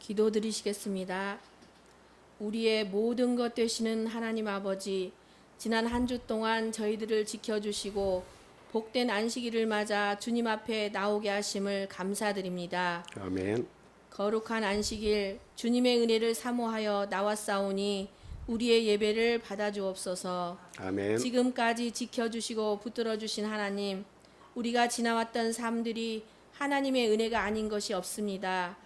기도드리시겠습니다. 우리의 모든 것 되시는 하나님 아버지, 지난 한 주 동안 저희들을 지켜주시고 복된 안식일을 맞아 주님 앞에 나오게 하심을 감사드립니다. 아멘. 거룩한 안식일 주님의 은혜를 사모하여 나왔사오니 우리의 예배를 받아주옵소서. 아멘. 지금까지 지켜주시고 붙들어주신 하나님, 우리가 지나왔던 삶들이 하나님의 은혜가 아닌 것이 없습니다.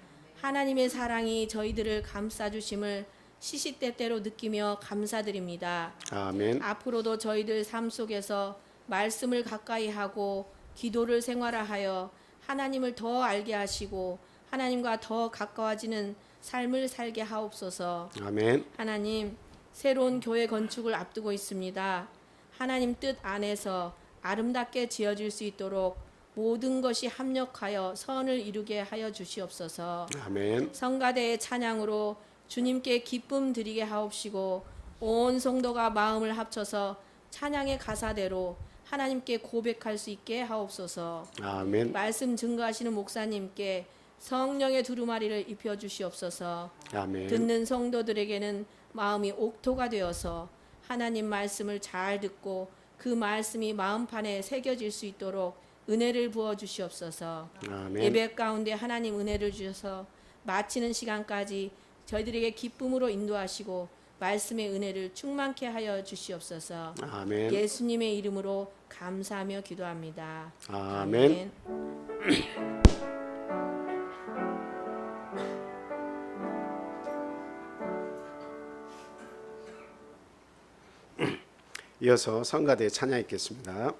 하나님의 사랑이 저희들을 감싸주심을 시시때때로 느끼며 감사드립니다. 아멘. 앞으로도 저희들 삶 속에서 말씀을 가까이 하고 기도를 생활하여 하나님을 더 알게 하시고 하나님과 더 가까워지는 삶을 살게 하옵소서. 아멘. 하나님, 새로운 교회 건축을 앞두고 있습니다. 하나님 뜻 안에서 아름답게 지어질 수 있도록 모든 것이 합력하여 선을 이루게 하여 주시옵소서. 아멘. 성가대의 찬양으로 주님께 기쁨 드리게 하옵시고 온 성도가 마음을 합쳐서 찬양의 가사대로 하나님께 고백할 수 있게 하옵소서. 아멘. 말씀 증거하시는 목사님께 성령의 두루마리를 입혀 주시옵소서. 아멘. 듣는 성도들에게는 마음이 옥토가 되어서 하나님 말씀을 잘 듣고 그 말씀이 마음판에 새겨질 수 있도록 은혜를 부어 주시옵소서. 아멘. 예배 가운데 하나님 은혜를 주셔서 마치는 시간까지 저희들에게 기쁨으로 인도하시고 말씀의 은혜를 충만케 하여 주시옵소서. 아멘. 예수님의 이름으로 감사하며 기도합니다. 아멘. 이어서 성가대 찬양 읽겠습니다.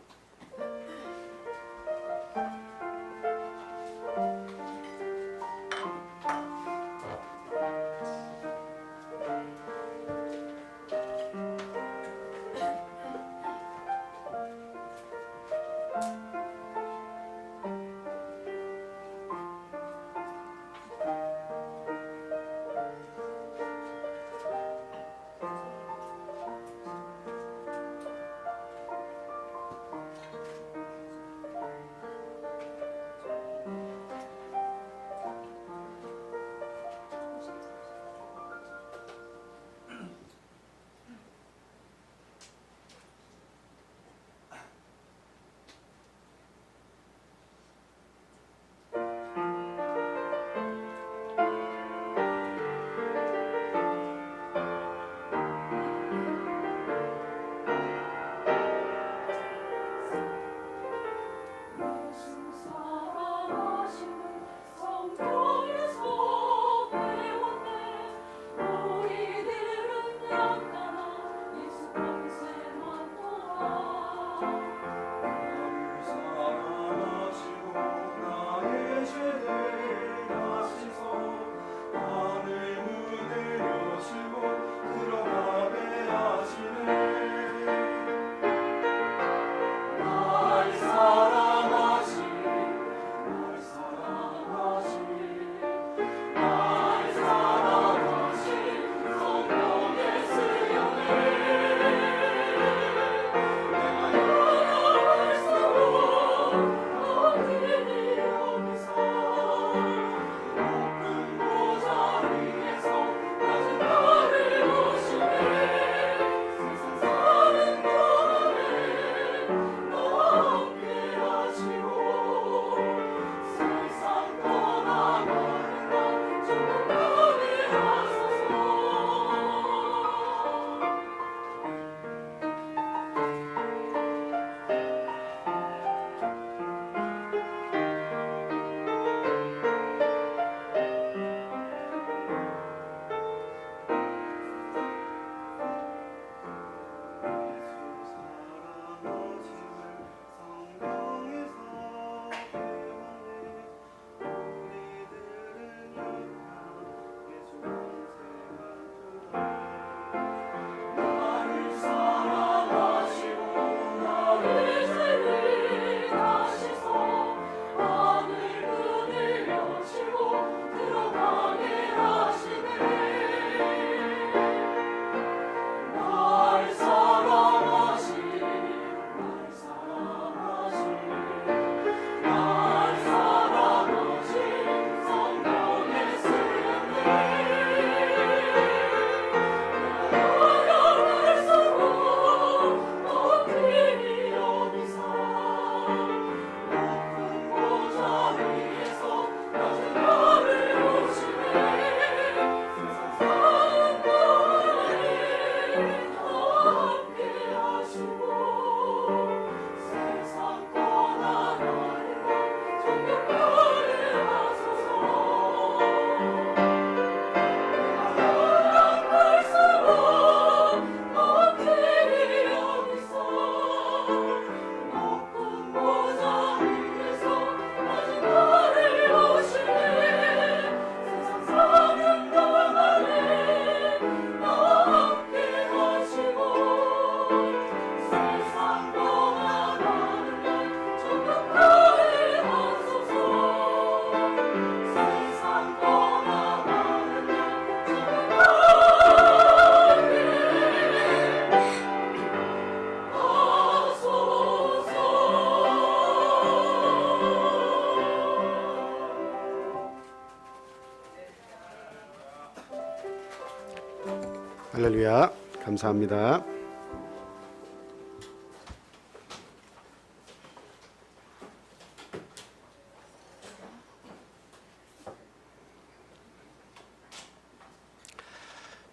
할렐루야. 감사합니다.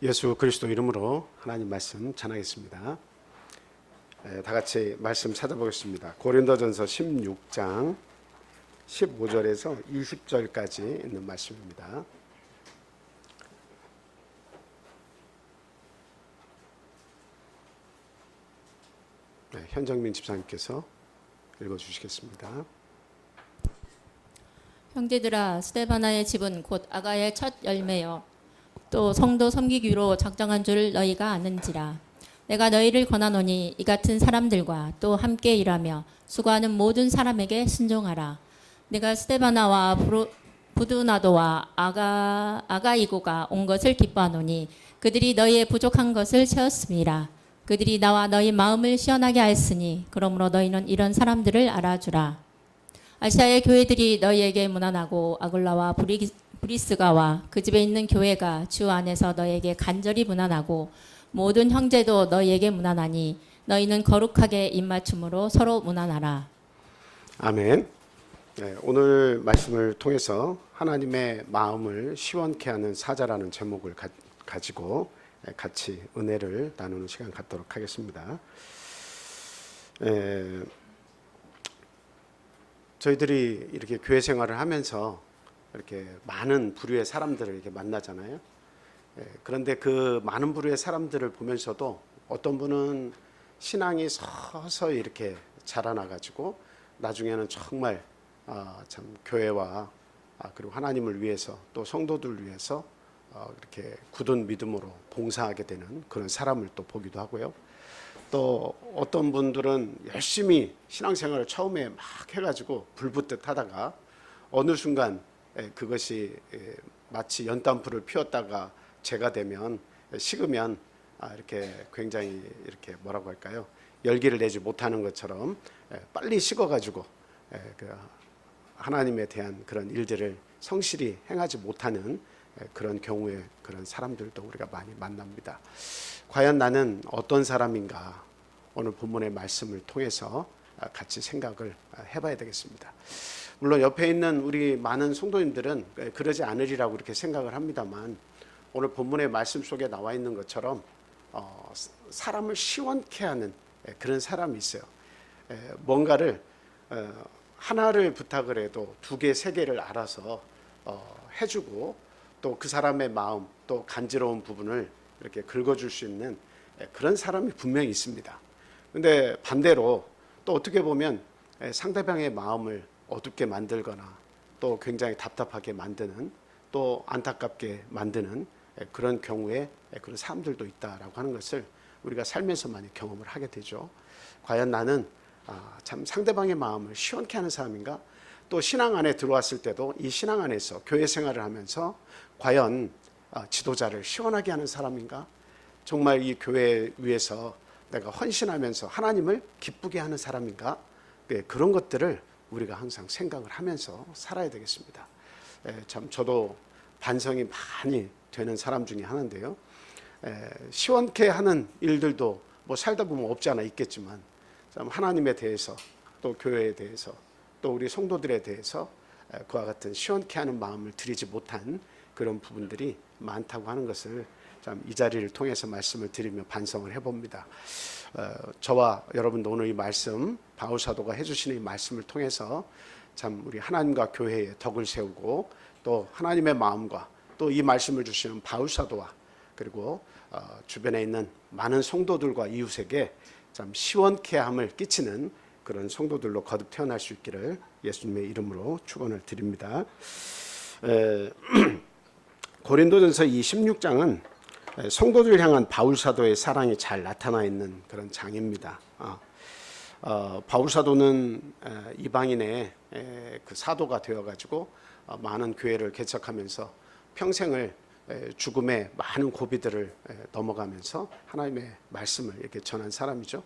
예수 그리스도 이름으로 하나님 말씀 전하겠습니다. 다 같이 말씀 찾아보겠습니다. 고린도전서 16장 15절에서 20절까지 있는 말씀입니다. 현정민 집사님께서 읽어주시겠습니다. 형제들아, 스데바나의 집은 곧 아가의 첫 열매요 또 성도 섬기기 위로 작정한 줄 너희가 아는지라. 내가 너희를 권하노니 이 같은 사람들과 또 함께 일하며 수고하는 모든 사람에게 순종하라. 내가 스데바나와 부두나도와 아가이고가 온 것을 기뻐하노니 그들이 너희의 부족한 것을 채웠음이라. 그들이 나와 너희 마음을 시원하게 하였으니 그러므로 너희는 이런 사람들을 알아주라. 아시아의 교회들이 너희에게 무난하고 아굴라와 브리스가와 그 집에 있는 교회가 주 안에서 너희에게 간절히 무난하고 모든 형제도 너희에게 무난하니 너희는 거룩하게 입맞춤으로 서로 무난하라. 아멘. 오늘 말씀을 통해서 하나님의 마음을 시원케 하는 사자라는 제목을 가지고 같이 은혜를 나누는 시간 갖도록 하겠습니다. 저희들이 이렇게 교회 생활을 하면서 이렇게 많은 부류의 사람들을 이렇게 만나잖아요. 그런데 그 많은 부류의 사람들을 보면서도 어떤 분은 신앙이 서서히 이렇게 자라나가지고 나중에는 정말 참 교회와 그리고 하나님을 위해서 또 성도들을 위해서 이렇게 굳은 믿음으로 봉사하게 되는 그런 사람을 또 보기도 하고요. 또 어떤 분들은 열심히 신앙생활을 처음에 막 해가지고 불붙듯 하다가 어느 순간 그것이 마치 연탄불을 피웠다가 재가 되면 식으면 이렇게 굉장히 이렇게 뭐라고 할까요? 열기를 내지 못하는 것처럼 빨리 식어가지고 하나님에 대한 그런 일들을 성실히 행하지 못하는 그런 경우에 그런 사람들도 우리가 많이 만납니다. 과연 나는 어떤 사람인가? 오늘 본문의 말씀을 통해서 같이 생각을 해봐야 되겠습니다. 물론 옆에 있는 우리 많은 성도님들은 그러지 않으리라고 이렇게 생각을 합니다만 오늘 본문의 말씀 속에 나와 있는 것처럼 사람을 시원케 하는 그런 사람이 있어요. 뭔가를 하나를 부탁을 해도 두 개, 세 개를 알아서 해주고 또 그 사람의 마음 또 간지러운 부분을 이렇게 긁어줄 수 있는 그런 사람이 분명히 있습니다. 근데 반대로 또 어떻게 보면 상대방의 마음을 어둡게 만들거나 또 굉장히 답답하게 만드는 또 안타깝게 만드는 그런 경우에 그런 사람들도 있다라고 하는 것을 우리가 살면서 많이 경험을 하게 되죠. 과연 나는 참 상대방의 마음을 시원케 하는 사람인가? 또 신앙 안에 들어왔을 때도 이 신앙 안에서 교회 생활을 하면서 과연 지도자를 시원하게 하는 사람인가? 정말 이 교회 위해서 내가 헌신하면서 하나님을 기쁘게 하는 사람인가? 그런 것들을 우리가 항상 생각을 하면서 살아야 되겠습니다. 참 저도 반성이 많이 되는 사람 중에 하나인데요. 시원케 하는 일들도 뭐 살다 보면 없지 않아 있겠지만 참 하나님에 대해서 또 교회에 대해서 또 우리 성도들에 대해서 그와 같은 시원케 하는 마음을 드리지 못한 그런 부분들이 많다고 하는 것을 참 이 자리를 통해서 말씀을 드리며 반성을 해봅니다. 저와 여러분도 오늘 이 말씀 바울 사도가 해주시는 이 말씀을 통해서 참 우리 하나님과 교회에 덕을 세우고 또 하나님의 마음과 또 이 말씀을 주시는 바울 사도와 그리고 주변에 있는 많은 성도들과 이웃에게 참 시원케 함을 끼치는 그런 성도들로 거듭 태어날 수 있기를 예수님의 이름으로 축원을 드립니다. 고린도전서 이 16장은 성도들을 향한 바울 사도의 사랑이 잘 나타나 있는 그런 장입니다. 바울 사도는 이방인의 그 사도가 되어가지고 많은 교회를 개척하면서 평생을 죽음의 많은 고비들을 넘어가면서 하나님의 말씀을 이렇게 전한 사람이죠.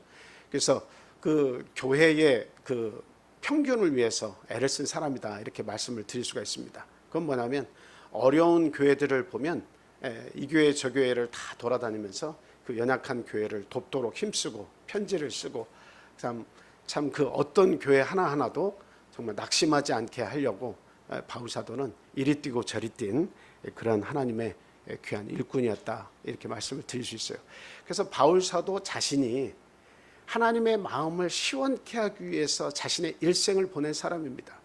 그래서 그 교회의 그 평균을 위해서 애를 쓴 사람이다 이렇게 말씀을 드릴 수가 있습니다. 그건 뭐냐면 어려운 교회들을 보면 이 교회 저 교회를 다 돌아다니면서 그 연약한 교회를 돕도록 힘쓰고 편지를 쓰고 참 그 어떤 교회 하나하나도 정말 낙심하지 않게 하려고 바울 사도는 이리 뛰고 저리 뛴 그런 하나님의 귀한 일꾼이었다 이렇게 말씀을 드릴 수 있어요. 그래서 바울 사도 자신이 하나님의 마음을 시원케 하기 위해서 자신의 일생을 보낸 사람입니다.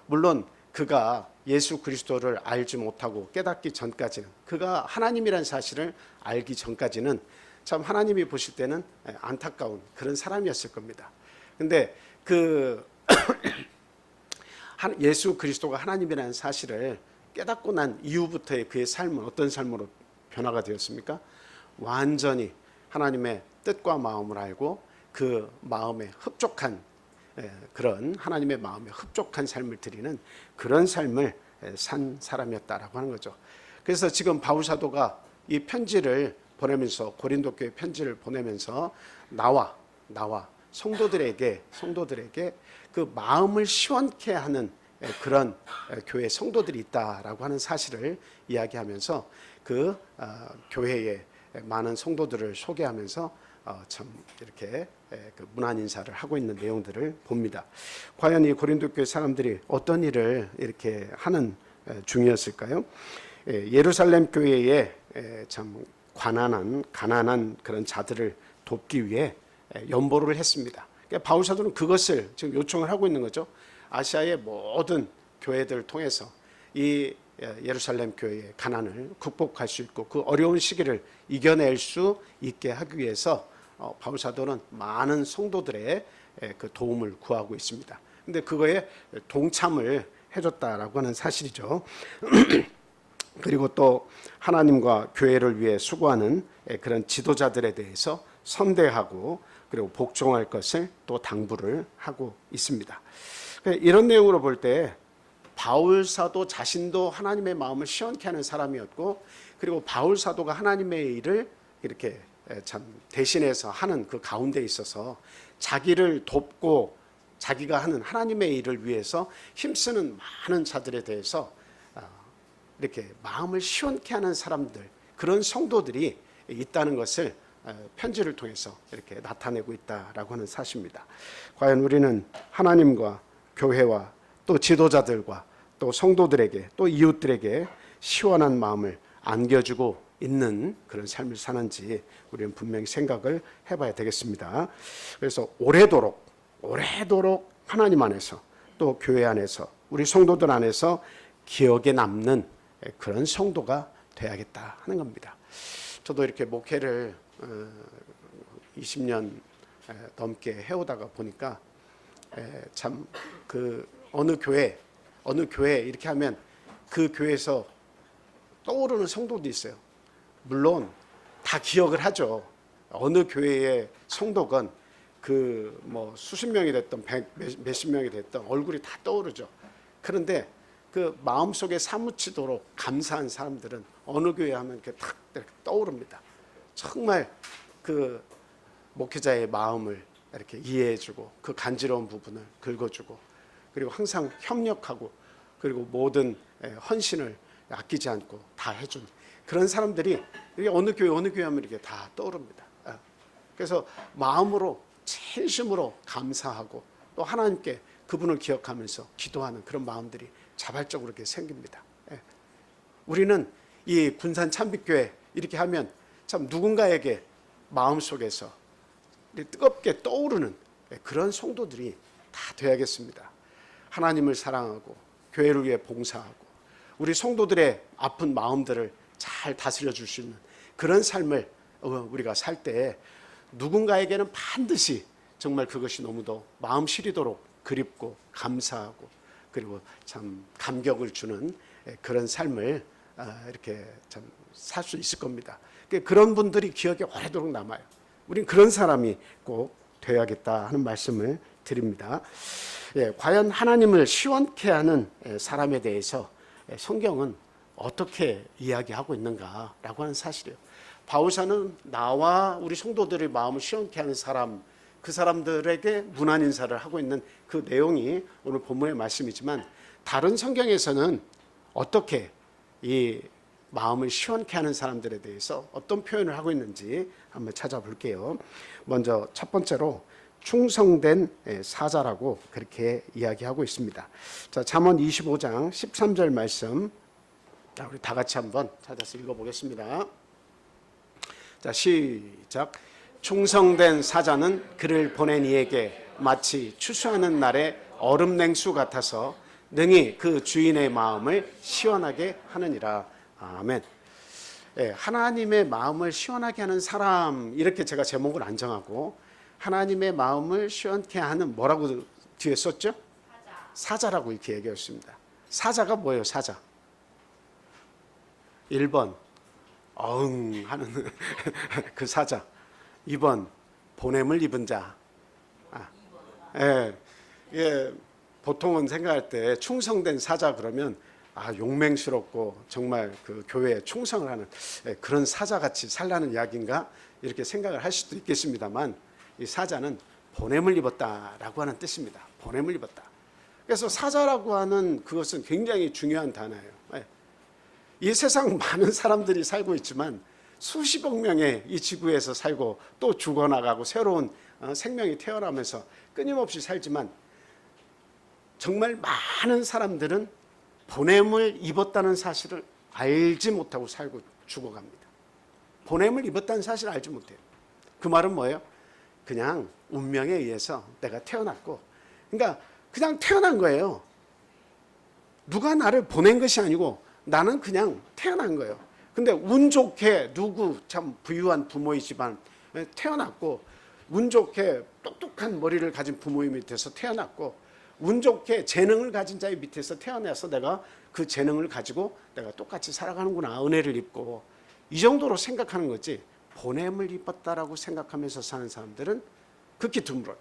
물론 그가 예수 그리스도를 알지 못하고 깨닫기 전까지는, 그가 하나님이라는 사실을 알기 전까지는 참 하나님이 보실 때는 안타까운 그런 사람이었을 겁니다. 근데 그 예수 그리스도가 하나님이라는 사실을 깨닫고 난 이후부터의 그의 삶은 어떤 삶으로 변화가 되었습니까? 완전히 하나님의 뜻과 마음을 알고 그 마음에 흡족한 그런 하나님의 마음에 흡족한 삶을 드리는 그런 삶을 산 사람이었다라고 하는 거죠. 그래서 지금 바울 사도가 이 편지를 보내면서 고린도 교회 편지를 보내면서 나와 성도들에게 그 마음을 시원케 하는 그런 교회 성도들이 있다라고 하는 사실을 이야기하면서 그 교회의 많은 성도들을 소개하면서 참 이렇게 그 문안 인사를 하고 있는 내용들을 봅니다. 과연 이 고린도 교회 사람들이 어떤 일을 이렇게 하는 중이었을까요? 예루살렘 교회에 참 가난한 그런 자들을 돕기 위해 연보를 했습니다. 그러니까 바울 사도는 그것을 지금 요청을 하고 있는 거죠. 아시아의 모든 교회들을 통해서 이 예루살렘 교회의 가난을 극복할 수 있고 그 어려운 시기를 이겨낼 수 있게 하기 위해서 바울 사도는 많은 성도들의 그 도움을 구하고 있습니다. 근데 그거에 동참을 해줬다라고 하는 사실이죠. 그리고 또 하나님과 교회를 위해 수고하는 그런 지도자들에 대해서 선대하고 그리고 복종할 것을 또 당부를 하고 있습니다. 이런 내용으로 볼 때 바울 사도 자신도 하나님의 마음을 시원케 하는 사람이었고, 그리고 바울 사도가 하나님의 일을 이렇게 참 대신해서 하는 그 가운데 있어서 자기를 돕고 자기가 하는 하나님의 일을 위해서 힘쓰는 많은 자들에 대해서 이렇게 마음을 시원케 하는 사람들, 그런 성도들이 있다는 것을 편지를 통해서 이렇게 나타내고 있다라고 하는 사실입니다. 과연 우리는 하나님과 교회와 또 지도자들과 또 성도들에게 또 이웃들에게 시원한 마음을 안겨주고 있는 그런 삶을 사는지 우리는 분명히 생각을 해봐야 되겠습니다. 그래서 오래도록 하나님 안에서 또 교회 안에서 우리 성도들 안에서 기억에 남는 그런 성도가 돼야겠다 하는 겁니다. 저도 이렇게 목회를 20년 넘게 해오다가 보니까 참 그 어느 교회 이렇게 하면 그 교회에서 떠오르는 성도도 있어요. 물론 다 기억을 하죠. 어느 교회의 성도건 그 뭐 수십 명이 됐던 몇십 명이 됐던 얼굴이 다 떠오르죠. 그런데 그 마음속에 사무치도록 감사한 사람들은 어느 교회 하면 이렇게 탁 이렇게 떠오릅니다. 정말 그 목회자의 마음을 이렇게 이해해주고 그 간지러운 부분을 긁어주고 그리고 항상 협력하고 그리고 모든 헌신을 아끼지 않고 다 해준 그런 사람들이 이게 어느 교회 하면 이렇게 다 떠오릅니다. 그래서 마음으로 진심으로 감사하고 또 하나님께 그분을 기억하면서 기도하는 그런 마음들이 자발적으로 이렇게 생깁니다. 우리는 이 군산 참빛교회 이렇게 하면 참 누군가에게 마음속에서 뜨겁게 떠오르는 그런 성도들이 다 되어야겠습니다. 하나님을 사랑하고 교회를 위해 봉사하고 우리 성도들의 아픈 마음들을 잘 다스려 줄 수 있는 그런 삶을 우리가 살 때 누군가에게는 반드시 정말 그것이 너무도 마음 시리도록 그립고 감사하고 그리고 참 감격을 주는 그런 삶을 이렇게 참 살 수 있을 겁니다. 그런 분들이 기억에 오래도록 남아요. 우린 그런 사람이 꼭 되어야겠다 하는 말씀을 드립니다. 과연 하나님을 시원케 하는 사람에 대해서 성경은 어떻게 이야기하고 있는가라고 하는 사실이에요. 바울사는 나와 우리 성도들의 마음을 시원케 하는 사람, 그 사람들에게 문안 인사를 하고 있는 그 내용이 오늘 본문의 말씀이지만 다른 성경에서는 어떻게 이 마음을 시원케 하는 사람들에 대해서 어떤 표현을 하고 있는지 한번 찾아볼게요. 먼저 첫 번째로 충성된 사자라고 그렇게 이야기하고 있습니다. 자, 잠언 25장 13절 말씀 우리 다 같이 한번 찾아서 읽어보겠습니다. 자, 시작. 충성된 사자는 그를 보낸 이에게 마치 추수하는 날의 얼음 냉수 같아서 능히 그 주인의 마음을 시원하게 하느니라. 아멘. 하나님의 마음을 시원하게 하는 사람 이렇게 제가 제목을 안 정하고 하나님의 마음을 시원케 하는 뭐라고 뒤에 썼죠? 사자라고 이렇게 얘기했습니다. 사자가 뭐예요? 사자. 1번 어흥 하는 그 사자. 2번 보냄을 입은 자. 보통은 생각할 때 충성된 사자 그러면 용맹스럽고 정말 그 교회에 충성을 하는 그런 사자같이 살라는 이야기인가 이렇게 생각을 할 수도 있겠습니다만 이 사자는 보냄을 입었다라고 하는 뜻입니다. 보냄을 입었다. 그래서 사자라고 하는 그것은 굉장히 중요한 단어예요. 이 세상 많은 사람들이 살고 있지만 수십억 명의 이 지구에서 살고 또 죽어나가고 새로운 생명이 태어나면서 끊임없이 살지만 정말 많은 사람들은 보냄을 입었다는 사실을 알지 못하고 살고 죽어갑니다. 보냄을 입었다는 사실을 알지 못해요. 그 말은 뭐예요? 그냥 운명에 의해서 내가 태어났고 그러니까 그냥 태어난 거예요. 누가 나를 보낸 것이 아니고 나는 그냥 태어난 거예요. 근데 운 좋게 누구 참 부유한 부모이지만 태어났고 운 좋게 똑똑한 머리를 가진 부모의 밑에서 태어났고 운 좋게 재능을 가진 자의 밑에서 태어나서 내가 그 재능을 가지고 내가 똑같이 살아가는구나 은혜를 입고 이 정도로 생각하는 거지 보냄을 입었다라고 생각하면서 사는 사람들은 극히 드물어요.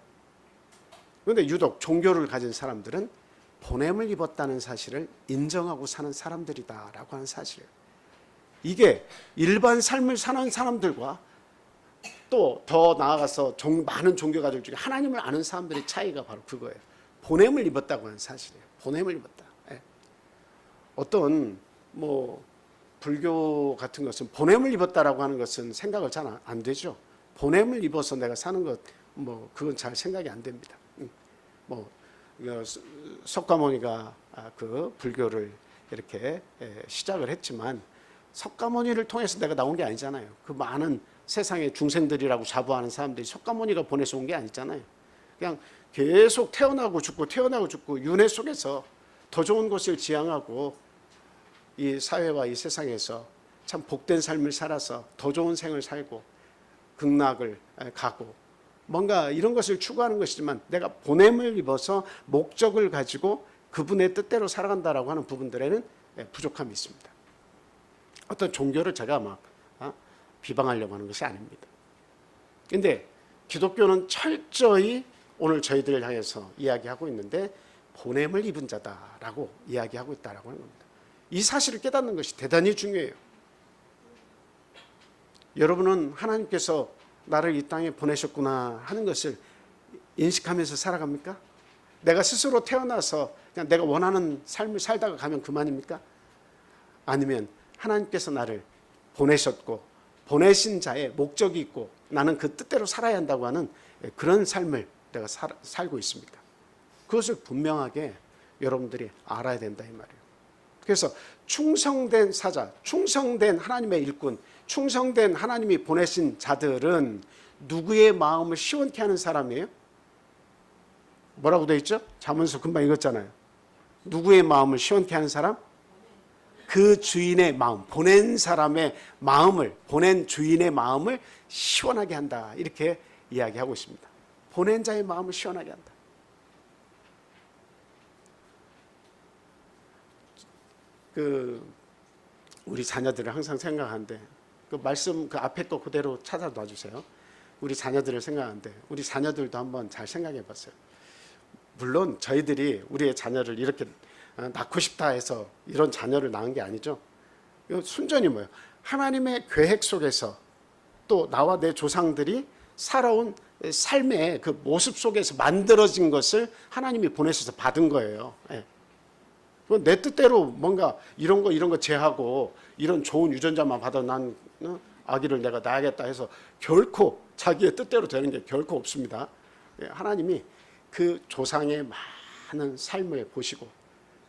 그런데 유독 종교를 가진 사람들은 보냄을 입었다는 사실을 인정하고 사는 사람들이다라고 하는 사실이에요. 이게 일반 삶을 사는 사람들과 또 더 나아가서 많은 종교가들 중에 하나님을 아는 사람들의 차이가 바로 그거예요. 보냄을 입었다고 하는 사실이에요. 보냄을 입었다. 어떤 불교 같은 것은 보냄을 입었다라고 하는 것은 생각을 잘 안 되죠. 보냄을 입어서 내가 사는 것 그건 잘 생각이 안 됩니다. 석가모니가 그 불교를 이렇게 시작을 했지만 석가모니를 통해서 내가 나온 게 아니잖아요. 그 많은 세상의 중생들이라고 자부하는 사람들이 석가모니가 보내서 온 게 아니잖아요. 그냥 계속 태어나고 죽고 윤회 속에서 더 좋은 것을 지향하고 이 사회와 이 세상에서 참 복된 삶을 살아서 더 좋은 생을 살고 극락을 가고 뭔가 이런 것을 추구하는 것이지만 내가 보냄을 입어서 목적을 가지고 그분의 뜻대로 살아간다라고 하는 부분들에는 부족함이 있습니다. 어떤 종교를 제가 비방하려고 하는 것이 아닙니다. 그런데 기독교는 철저히 오늘 저희들을 향해서 이야기하고 있는데 보냄을 입은 자다라고 이야기하고 있다라고 하는 겁니다. 이 사실을 깨닫는 것이 대단히 중요해요. 여러분은 하나님께서 나를 이 땅에 보내셨구나 하는 것을 인식하면서 살아갑니까? 내가 스스로 태어나서 그냥 내가 원하는 삶을 살다가 가면 그만입니까? 아니면 하나님께서 나를 보내셨고 보내신 자의 목적이 있고 나는 그 뜻대로 살아야 한다고 하는 그런 삶을 내가 살고 있습니까? 그것을 분명하게 여러분들이 알아야 된다 이 말이에요. 그래서 충성된 사자, 충성된 하나님의 일꾼, 충성된 하나님이 보내신 자들은 누구의 마음을 시원케 하는 사람이에요? 뭐라고 되어 있죠? 잠언서 금방 읽었잖아요. 누구의 마음을 시원케 하는 사람? 그 주인의 마음, 보낸 사람의 마음을, 보낸 주인의 마음을 시원하게 한다. 이렇게 이야기하고 있습니다. 보낸 자의 마음을 시원하게 한다. 우리 자녀들을 항상 생각하는데 그 말씀 그 앞에 거 그대로 찾아놔 주세요. 우리 자녀들을 생각하는데 우리 자녀들도 한번 잘 생각해 봤어요. 물론 저희들이 우리의 자녀를 이렇게 낳고 싶다 해서 이런 자녀를 낳은 게 아니죠. 순전히 뭐예요? 하나님의 계획 속에서 또 나와 내 조상들이 살아온 삶의 그 모습 속에서 만들어진 것을 하나님이 보내셔서 받은 거예요. 내 뜻대로 뭔가 이런 거 제하고 이런 좋은 유전자만 받아 난 아기를 내가 낳아야겠다 해서 결코 자기의 뜻대로 되는 게 결코 없습니다. 하나님이 그 조상의 많은 삶을 보시고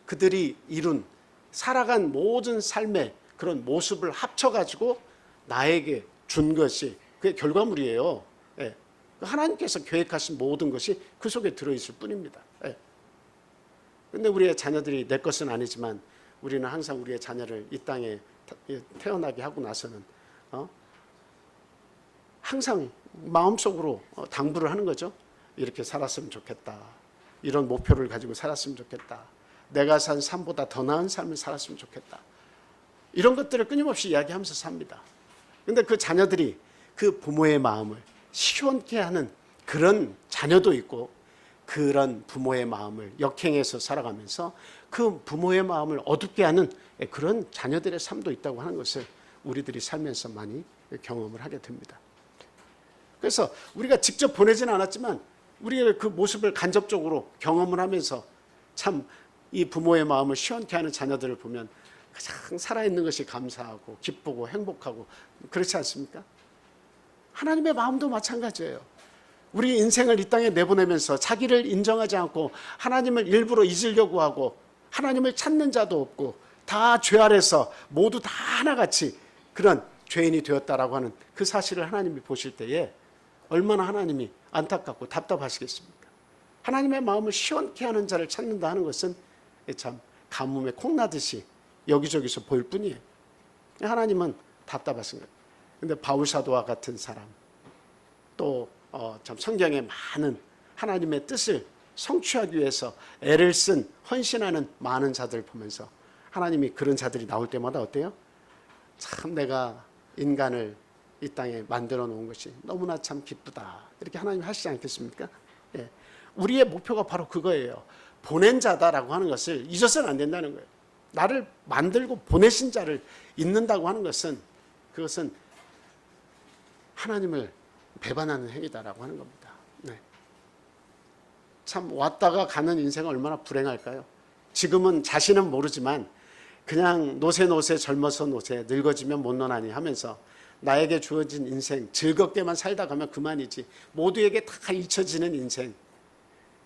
그들이 이룬 살아간 모든 삶의 그런 모습을 합쳐가지고 나에게 준 것이 그게 결과물이에요. 하나님께서 계획하신 모든 것이 그 속에 들어있을 뿐입니다. 그런데 우리의 자녀들이 내 것은 아니지만 우리는 항상 우리의 자녀를 이 땅에 태어나게 하고 나서는 항상 마음속으로 당부를 하는 거죠. 이렇게 살았으면 좋겠다. 이런 목표를 가지고 살았으면 좋겠다. 내가 산 삶보다 더 나은 삶을 살았으면 좋겠다. 이런 것들을 끊임없이 이야기하면서 삽니다. 그런데 그 자녀들이 그 부모의 마음을 시원케 하는 그런 자녀도 있고 그런 부모의 마음을 역행해서 살아가면서 그 부모의 마음을 어둡게 하는 그런 자녀들의 삶도 있다고 하는 것을 우리들이 살면서 많이 경험을 하게 됩니다. 그래서 우리가 직접 보내지는 않았지만 우리의 그 모습을 간접적으로 경험을 하면서 참 이 부모의 마음을 시원케 하는 자녀들을 보면 가장 살아있는 것이 감사하고 기쁘고 행복하고 그렇지 않습니까? 하나님의 마음도 마찬가지예요. 우리 인생을 이 땅에 내보내면서 자기를 인정하지 않고 하나님을 일부러 잊으려고 하고 하나님을 찾는 자도 없고 다 죄 아래서 모두 다 하나같이 그런 죄인이 되었다라고 하는 그 사실을 하나님이 보실 때에 얼마나 하나님이 안타깝고 답답하시겠습니까? 하나님의 마음을 시원케 하는 자를 찾는다 하는 것은 참 가뭄에 콩나듯이 여기저기서 보일 뿐이에요. 하나님은 답답하신 거예요. 그런데 바울 사도와 같은 사람 또 참 성경에 많은 하나님의 뜻을 성취하기 위해서 애를 쓴 헌신하는 많은 자들을 보면서 하나님이 그런 자들이 나올 때마다 어때요? 참 내가 인간을 이 땅에 만들어 놓은 것이 너무나 참 기쁘다. 이렇게 하나님이 하시지 않겠습니까? 예. 우리의 목표가 바로 그거예요. 보낸 자다라고 하는 것을 잊어서는 안 된다는 거예요. 나를 만들고 보내신 자를 잊는다고 하는 것은 그것은 하나님을 배반하는 행위다라고 하는 겁니다. 네. 참 왔다가 가는 인생은 얼마나 불행할까요? 지금은 자신은 모르지만 그냥 노세 젊어서 노세 늙어지면 못 노나니 하면서 나에게 주어진 인생 즐겁게만 살다 가면 그만이지 모두에게 다 잊혀지는 인생.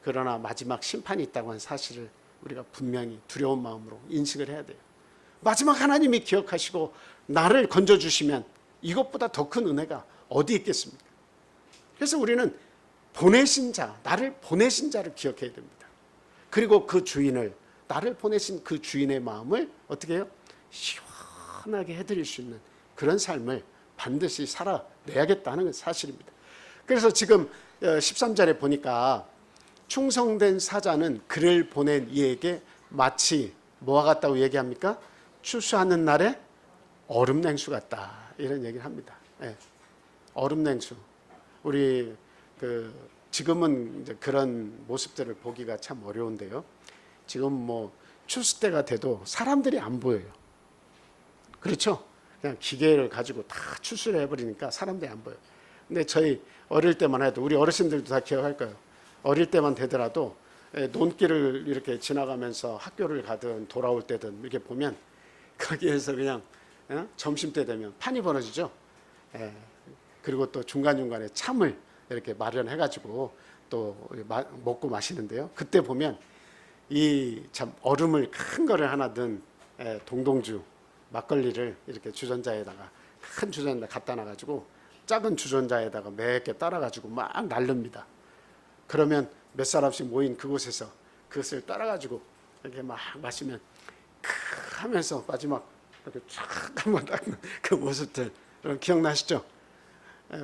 그러나 마지막 심판이 있다고 하는 사실을 우리가 분명히 두려운 마음으로 인식을 해야 돼요. 마지막 하나님이 기억하시고 나를 건져주시면 이것보다 더 큰 은혜가 어디 있겠습니까? 그래서 우리는 보내신 자, 나를 보내신 자를 기억해야 됩니다. 그리고 그 주인을, 나를 보내신 그 주인의 마음을 어떻게 해요? 시원하게 해드릴 수 있는 그런 삶을 반드시 살아내야겠다는 사실입니다. 그래서 지금 13절에 보니까 충성된 사자는 그를 보낸 이에게 마치 뭐와 같다고 얘기합니까? 추수하는 날에 얼음 냉수 같다. 이런 얘기를 합니다. 네. 얼음 냉수. 우리 지금은 이제 그런 모습들을 보기가 참 어려운데요. 지금 뭐 추수 때가 돼도 사람들이 안 보여요. 그렇죠? 그냥 기계를 가지고 다 추수를 해버리니까 사람들이 안 보여요. 근데 저희 어릴 때만 해도 우리 어르신들도 다 기억할 거예요. 어릴 때만 되더라도 논길을 이렇게 지나가면서 학교를 가든 돌아올 때든 이렇게 보면 거기에서 그냥 점심 때 되면 판이 벌어지죠. 예. 그리고 또 중간중간에 참을 이렇게 마련해가지고 또 먹고 마시는데요. 그때 보면 이 참 얼음을 큰 거를 하나 든 동동주 막걸리를 이렇게 주전자에다가 큰 주전자 갖다 놔가지고 작은 주전자에다가 몇 개 따라가지고 막 날릅니다. 그러면 몇 사람씩 모인 그곳에서 그것을 따라가지고 이렇게 막 마시면 크 하면서 마지막 이렇게 쫙 한번 닦는 그 모습들 기억나시죠?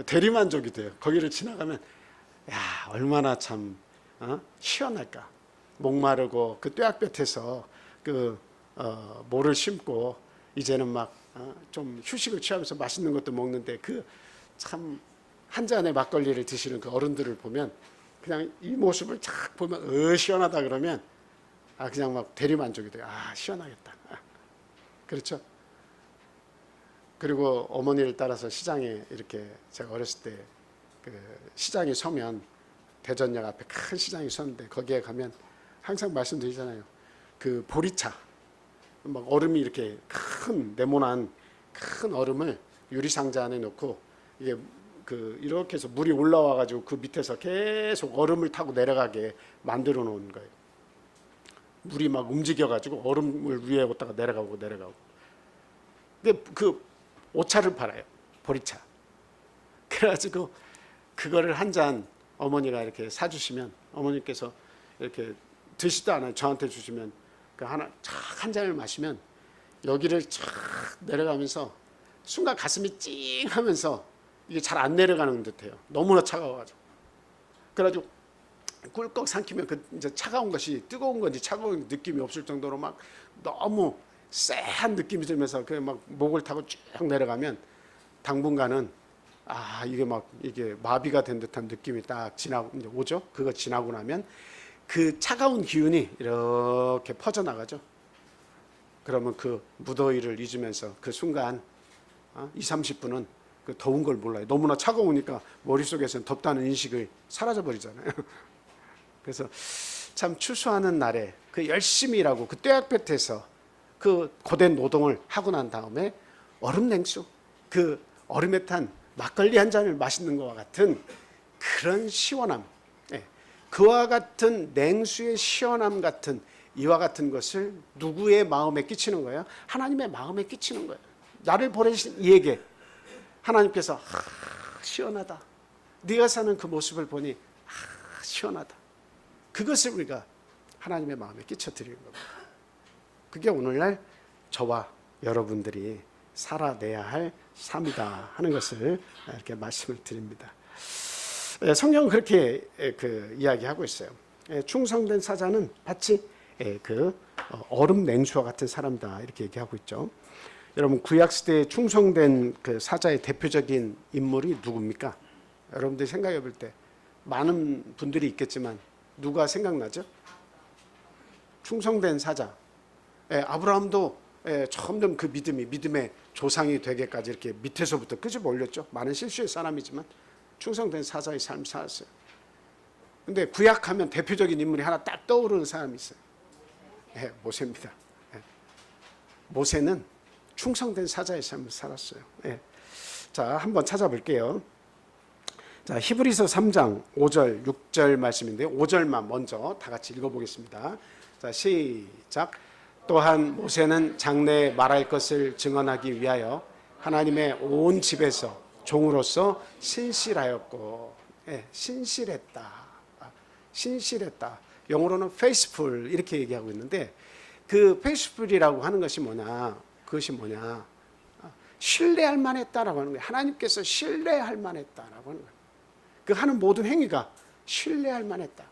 대리만족이 돼요. 거기를 지나가면 야 얼마나 참 시원할까. 목마르고 그 뙤약볕에서 그 모를 심고 이제는 막 좀 휴식을 취하면서 맛있는 것도 먹는데 그 참 한 잔의 막걸리를 드시는 그 어른들을 보면 그냥 이 모습을 쫙 보면 시원하다 그러면 그냥 막 대리만족이 돼요. 시원하겠다. 그렇죠? 그리고 어머니를 따라서 시장에 이렇게 제가 어렸을 때 그 시장에 서면 대전역 앞에 큰 시장이 섰는데 거기에 가면 항상 말씀드리잖아요. 그 보리차 막 얼음이 이렇게 큰 네모난 큰 얼음을 유리상자 안에 넣고 이게 그 이렇게 해서 물이 올라와 가지고 그 밑에서 계속 얼음을 타고 내려가게 만들어 놓은 거예요. 물이 막 움직여 가지고 얼음을 위에 뒀다가 내려가고. 근데 그 오차를 팔아요. 보리차. 그래가지고 그거를 한 잔 어머니가 이렇게 사주시면 어머니께서 이렇게 드시도 않아요. 저한테 주시면 그 하나 착 한 잔을 마시면 여기를 착 내려가면서 순간 가슴이 찡하면서 이게 잘 안 내려가는 듯해요. 너무나 차가워가지고. 그래가지고 꿀꺽 삼키면 그 이제 차가운 것이 뜨거운 건지 차가운 느낌이 없을 정도로 막 너무 쎄한 느낌이 들면서 그 막 목을 타고 쭉 내려가면 당분간은 이게 막 이게 마비가 된 듯한 느낌이 딱 지나고 이제 오죠. 그거 지나고 나면 그 차가운 기운이 이렇게 퍼져나가죠. 그러면 그 무더위를 잊으면서 그 순간 20-30분은 그 더운 걸 몰라요. 너무나 차가우니까 머릿속에서는 덥다는 인식을 사라져버리잖아요. 그래서 참 추수하는 날에 그 열심히 일하고 그 뙤약볕에서 그 고된 노동을 하고 난 다음에 얼음 냉수, 그 얼음에 탄 막걸리 한 잔을 마시는 것과 같은 그런 시원함, 그와 같은 냉수의 시원함 같은 이와 같은 것을 누구의 마음에 끼치는 거예요? 하나님의 마음에 끼치는 거예요. 나를 보내신 이에게 하나님께서 시원하다. 네가 사는 그 모습을 보니 시원하다. 그것을 우리가 하나님의 마음에 끼쳐드리는 겁니다. 그게 오늘날 저와 여러분들이 살아내야 할 삶이다 하는 것을 이렇게 말씀을 드립니다. 성경은 그렇게 이야기하고 있어요. 충성된 사자는 마치 그 얼음 냉수와 같은 사람이다 이렇게 얘기하고 있죠. 여러분 구약 시대에 충성된 그 사자의 대표적인 인물이 누굽니까? 여러분들이 생각해 볼 때 많은 분들이 있겠지만 누가 생각나죠? 충성된 사자. 아브라함도 점점 그 믿음의 조상이 되게까지 이렇게 밑에서부터 끄집어 올렸죠. 많은 실수의 사람이지만 충성된 사자의 삶을 살았어요. 근데 구약하면 대표적인 인물이 하나 딱 떠오르는 사람이 있어요. 모세입니다. 모세는 충성된 사자의 삶을 살았어요. 자, 한번 찾아볼게요. 자, 히브리서 3장 5절, 6절 말씀인데요. 5절만 먼저 다 같이 읽어보겠습니다. 자, 시작. 또한 모세는 장래에 말할 것을 증언하기 위하여 하나님의 온 집에서 종으로서 신실하였고, 신실했다. 신실했다. 영어로는 faithful 이렇게 얘기하고 있는데 그 faithful이라고 하는 것이 뭐냐? 그것이 뭐냐? 신뢰할 만했다라고 하는 거예요. 하나님께서 신뢰할 만했다라고 하는 거예요. 그 하는 모든 행위가 신뢰할 만했다.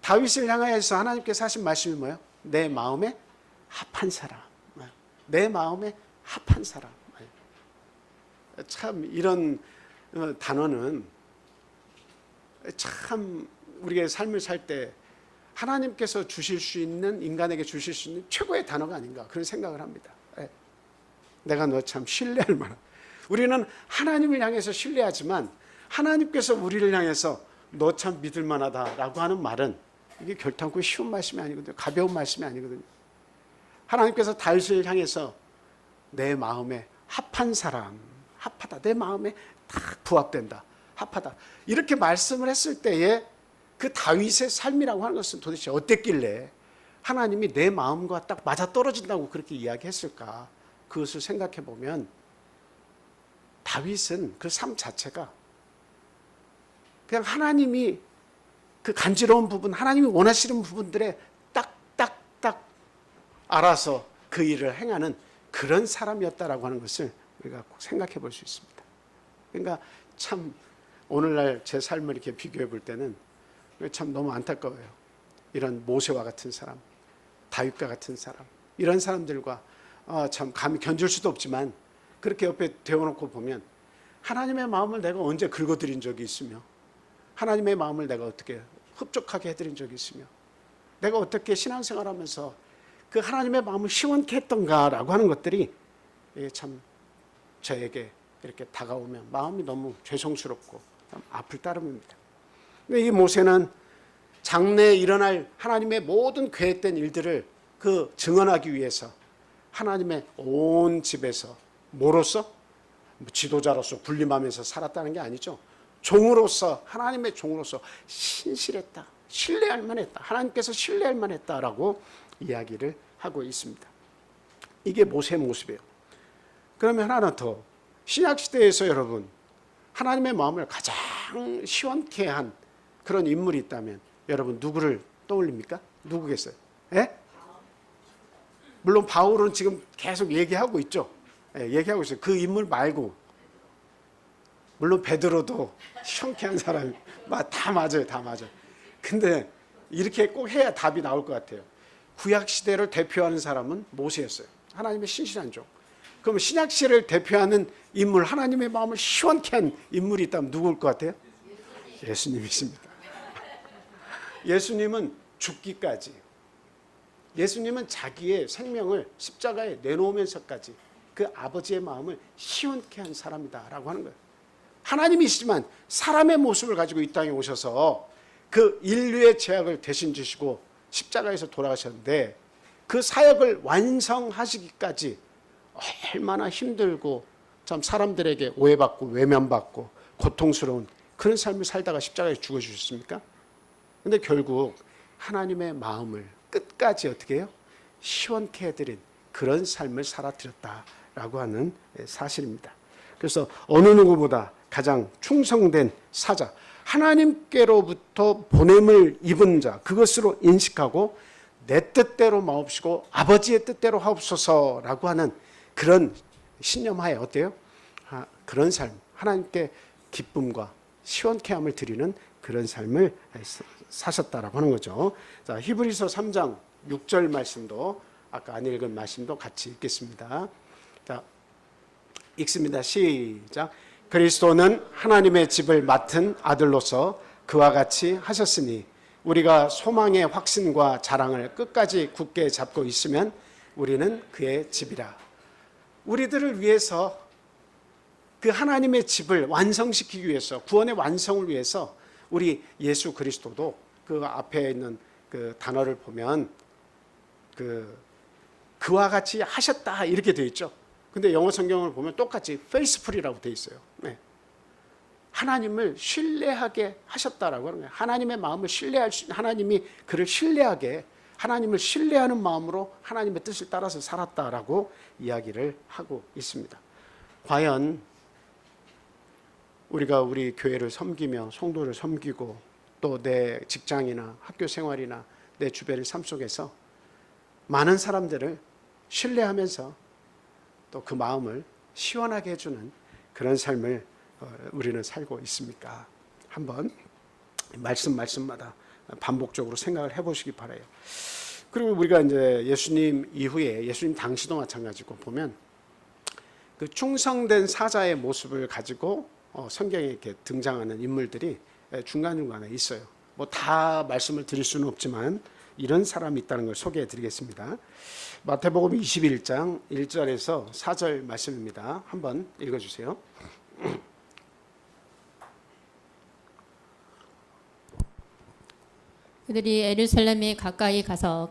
다윗을 향하여서 하나님께서 하신 말씀이 뭐예요? 내 마음에 합한 사람. 내 마음에 합한 사람. 참 이런 단어는 참 우리의 삶을 살 때 하나님께서 주실 수 있는, 인간에게 주실 수 있는 최고의 단어가 아닌가 그런 생각을 합니다. 내가 너 참 신뢰할 만한. 우리는 하나님을 향해서 신뢰하지만 하나님께서 우리를 향해서 너 참 믿을 만하다라고 하는 말은 이게 결단코 쉬운 말씀이 아니거든요. 가벼운 말씀이 아니거든요. 하나님께서 다윗을 향해서 내 마음에 합한 사람, 합하다. 내 마음에 딱 부합된다. 합하다. 이렇게 말씀을 했을 때에 그 다윗의 삶이라고 하는 것은 도대체 어땠길래 하나님이 내 마음과 딱 맞아떨어진다고 그렇게 이야기했을까? 그것을 생각해 보면 다윗은 그 삶 자체가 그냥 하나님이 그 간지러운 부분, 하나님이 원하시는 부분들에 딱딱딱 알아서 그 일을 행하는 그런 사람이었다라고 하는 것을 우리가 꼭 생각해 볼 수 있습니다. 그러니까 참 오늘날 제 삶을 이렇게 비교해 볼 때는 참 너무 안타까워요. 이런 모세와 같은 사람, 다윗과 같은 사람, 이런 사람들과 참 감히 견줄 수도 없지만 그렇게 옆에 대어놓고 보면 하나님의 마음을 내가 언제 긁어드린 적이 있으며 하나님의 마음을 내가 어떻게 흡족하게 해드린 적이 있으며 내가 어떻게 신앙생활하면서 그 하나님의 마음을 시원케 했던가라고 하는 것들이 참 저에게 이렇게 다가오면 마음이 너무 죄송스럽고 참 아플 따름입니다. 이 모세는 장래에 일어날 하나님의 모든 계획된 일들을 그 증언하기 위해서 하나님의 온 집에서 뭐로서? 지도자로서 군림하면서 살았다는 게 아니죠. 종으로서, 하나님의 종으로서 신실했다. 신뢰할 만했다. 하나님께서 신뢰할 만했다라고 이야기를 하고 있습니다. 이게 모세의 모습이에요. 그러면 하나 더. 신약시대에서 여러분 하나님의 마음을 가장 시원케 한 그런 인물이 있다면 여러분 누구를 떠올립니까? 누구겠어요? 예? 물론 바울은 지금 계속 얘기하고 있죠. 예, 얘기하고 있어요. 그 인물 말고 물론 베드로도 시원케한 사람이 다 맞아요. 다 맞아요. 근데 이렇게 꼭 해야 답이 나올 것 같아요. 구약시대를 대표하는 사람은 모세였어요. 하나님의 신실한 종. 그럼 신약시대를 대표하는 인물, 하나님의 마음을 시원케 한 인물이 있다면 누구일 것 같아요? 예수님이십니다. 예수님은 죽기까지, 예수님은 자기의 생명을 십자가에 내놓으면서까지 그 아버지의 마음을 시원케 한 사람이다라고 하는 거예요. 하나님이시지만 사람의 모습을 가지고 이 땅에 오셔서 그 인류의 죄악을 대신 지시고 십자가에서 돌아가셨는데 그 사역을 완성하시기까지 얼마나 힘들고 참 사람들에게 오해받고 외면받고 고통스러운 그런 삶을 살다가 십자가에 죽어주셨습니까? 근데 결국 하나님의 마음을 끝까지 어떻게 해요? 시원케 해드린 그런 삶을 살아드렸다라고 하는 사실입니다. 그래서 어느 누구보다 가장 충성된 사자, 하나님께로부터 보냄을 입은 자, 그것으로 인식하고 내 뜻대로 마옵시고 아버지의 뜻대로 하옵소서라고 하는 그런 신념하에 어때요? 그런 삶, 하나님께 기쁨과 시원케함을 드리는 그런 삶을 사셨다라고 하는 거죠. 자, 히브리서 3장 6절 말씀도 아까 안 읽은 말씀도 같이 읽겠습니다. 자, 읽습니다. 시작. 그리스도는 하나님의 집을 맡은 아들로서 그와 같이 하셨으니 우리가 소망의 확신과 자랑을 끝까지 굳게 잡고 있으면 우리는 그의 집이라. 우리들을 위해서 그 하나님의 집을 완성시키기 위해서, 구원의 완성을 위해서 우리 예수 그리스도도 그 앞에 있는 그 단어를 보면 그와 같이 하셨다 이렇게 되어 있죠. 근데 영어 성경을 보면 똑같이 faithful이라고 되어 있어요. 네. 하나님을 신뢰하게 하셨다라고 하는 거예요. 하나님의 마음을 신뢰할 수, 하나님이 그를 신뢰하게, 하나님을 신뢰하는 마음으로 하나님의 뜻을 따라서 살았다라고 이야기를 하고 있습니다. 과연 우리가 우리 교회를 섬기며 성도를 섬기고 또 내 직장이나 학교 생활이나 내 주변의 삶 속에서 많은 사람들을 신뢰하면서 또 그 마음을 시원하게 해주는 그런 삶을 우리는 살고 있습니까? 한번 말씀마다 반복적으로 생각을 해보시기 바라요. 그리고 우리가 이제 예수님 이후에 예수님 당시도 마찬가지고 보면 그 충성된 사자의 모습을 가지고 성경에 이렇게 등장하는 인물들이 중간중간에 있어요. 뭐 다 말씀을 드릴 수는 없지만 이런 사람이 있다는 걸 소개해 드리겠습니다. 마태복음 21장 1절에서 4절 말씀입니다. 한번 읽어주세요. 그들이 예루살렘에 가까이 가서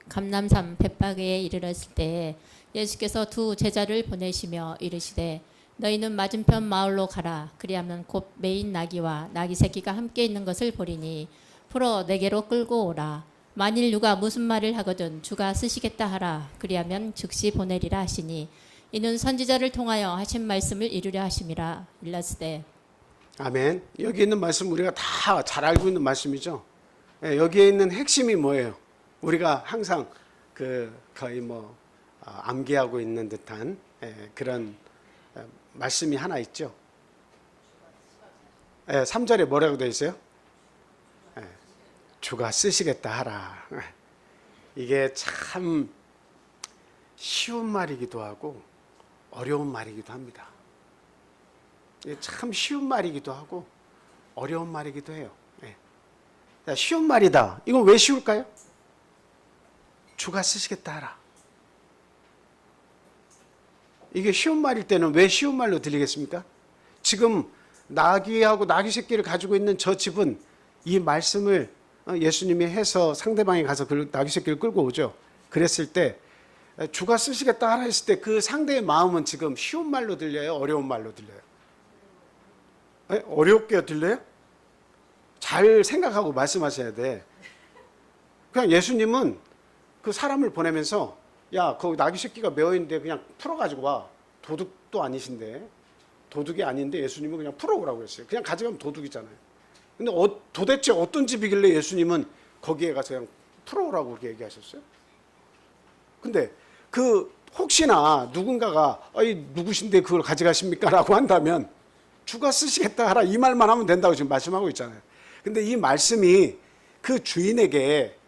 감람산 벳바게에 이르렀을 때 예수께서 두 제자를 보내시며 이르시되 너희는 맞은편 마을로 가라. 그리하면 곧 메인 나귀와 나귀 새끼가 함께 있는 것을 보리니 풀어 내게로 끌고 오라. 만일 누가 무슨 말을 하거든 주가 쓰시겠다 하라. 그리하면 즉시 보내리라 하시니 이는 선지자를 통하여 하신 말씀을 이루려 하심이라. 일렀으되 아멘. 여기 있는 말씀 우리가 다 잘 알고 있는 말씀이죠. 예, 여기에 있는 핵심이 뭐예요? 우리가 항상 거의 암기하고 있는 듯한 그런 말씀이 하나 있죠. 3절에 뭐라고 되어 있어요? 주가 쓰시겠다 하라. 이게 참 쉬운 말이기도 하고 어려운 말이기도 합니다. 이게 참 쉬운 말이기도 하고 어려운 말이기도 해요. 쉬운 말이다. 이건 왜 쉬울까요? 주가 쓰시겠다 하라. 이게 쉬운 말일 때는 왜 쉬운 말로 들리겠습니까? 지금 나귀하고 나귀 새끼를 가지고 있는 저 집은 이 말씀을 예수님이 해서 상대방이 가서 그 나귀 새끼를 끌고 오죠. 그랬을 때 주가 쓰시겠다 하라 했을 때 그 상대의 마음은 지금 쉬운 말로 들려요? 어려운 말로 들려요? 어렵게 들려요? 잘 생각하고 말씀하셔야 돼. 그냥 예수님은 그 사람을 보내면서 야, 거기 나귀 새끼가 메어있는데 그냥 풀어가지고 와. 도둑도 아니신데, 도둑이 아닌데 예수님은 그냥 풀어오라고 했어요. 그냥 가져가면 도둑이잖아요. 근데 도대체 어떤 집이길래 예수님은 거기에 가서 그냥 풀어오라고 그렇게 얘기하셨어요? 근데 혹시나 누군가가 누구신데 그걸 가져가십니까? 라고 한다면 주가 쓰시겠다 하라 이 말만 하면 된다고 지금 말씀하고 있잖아요. 근데 이 말씀이 그 주인에게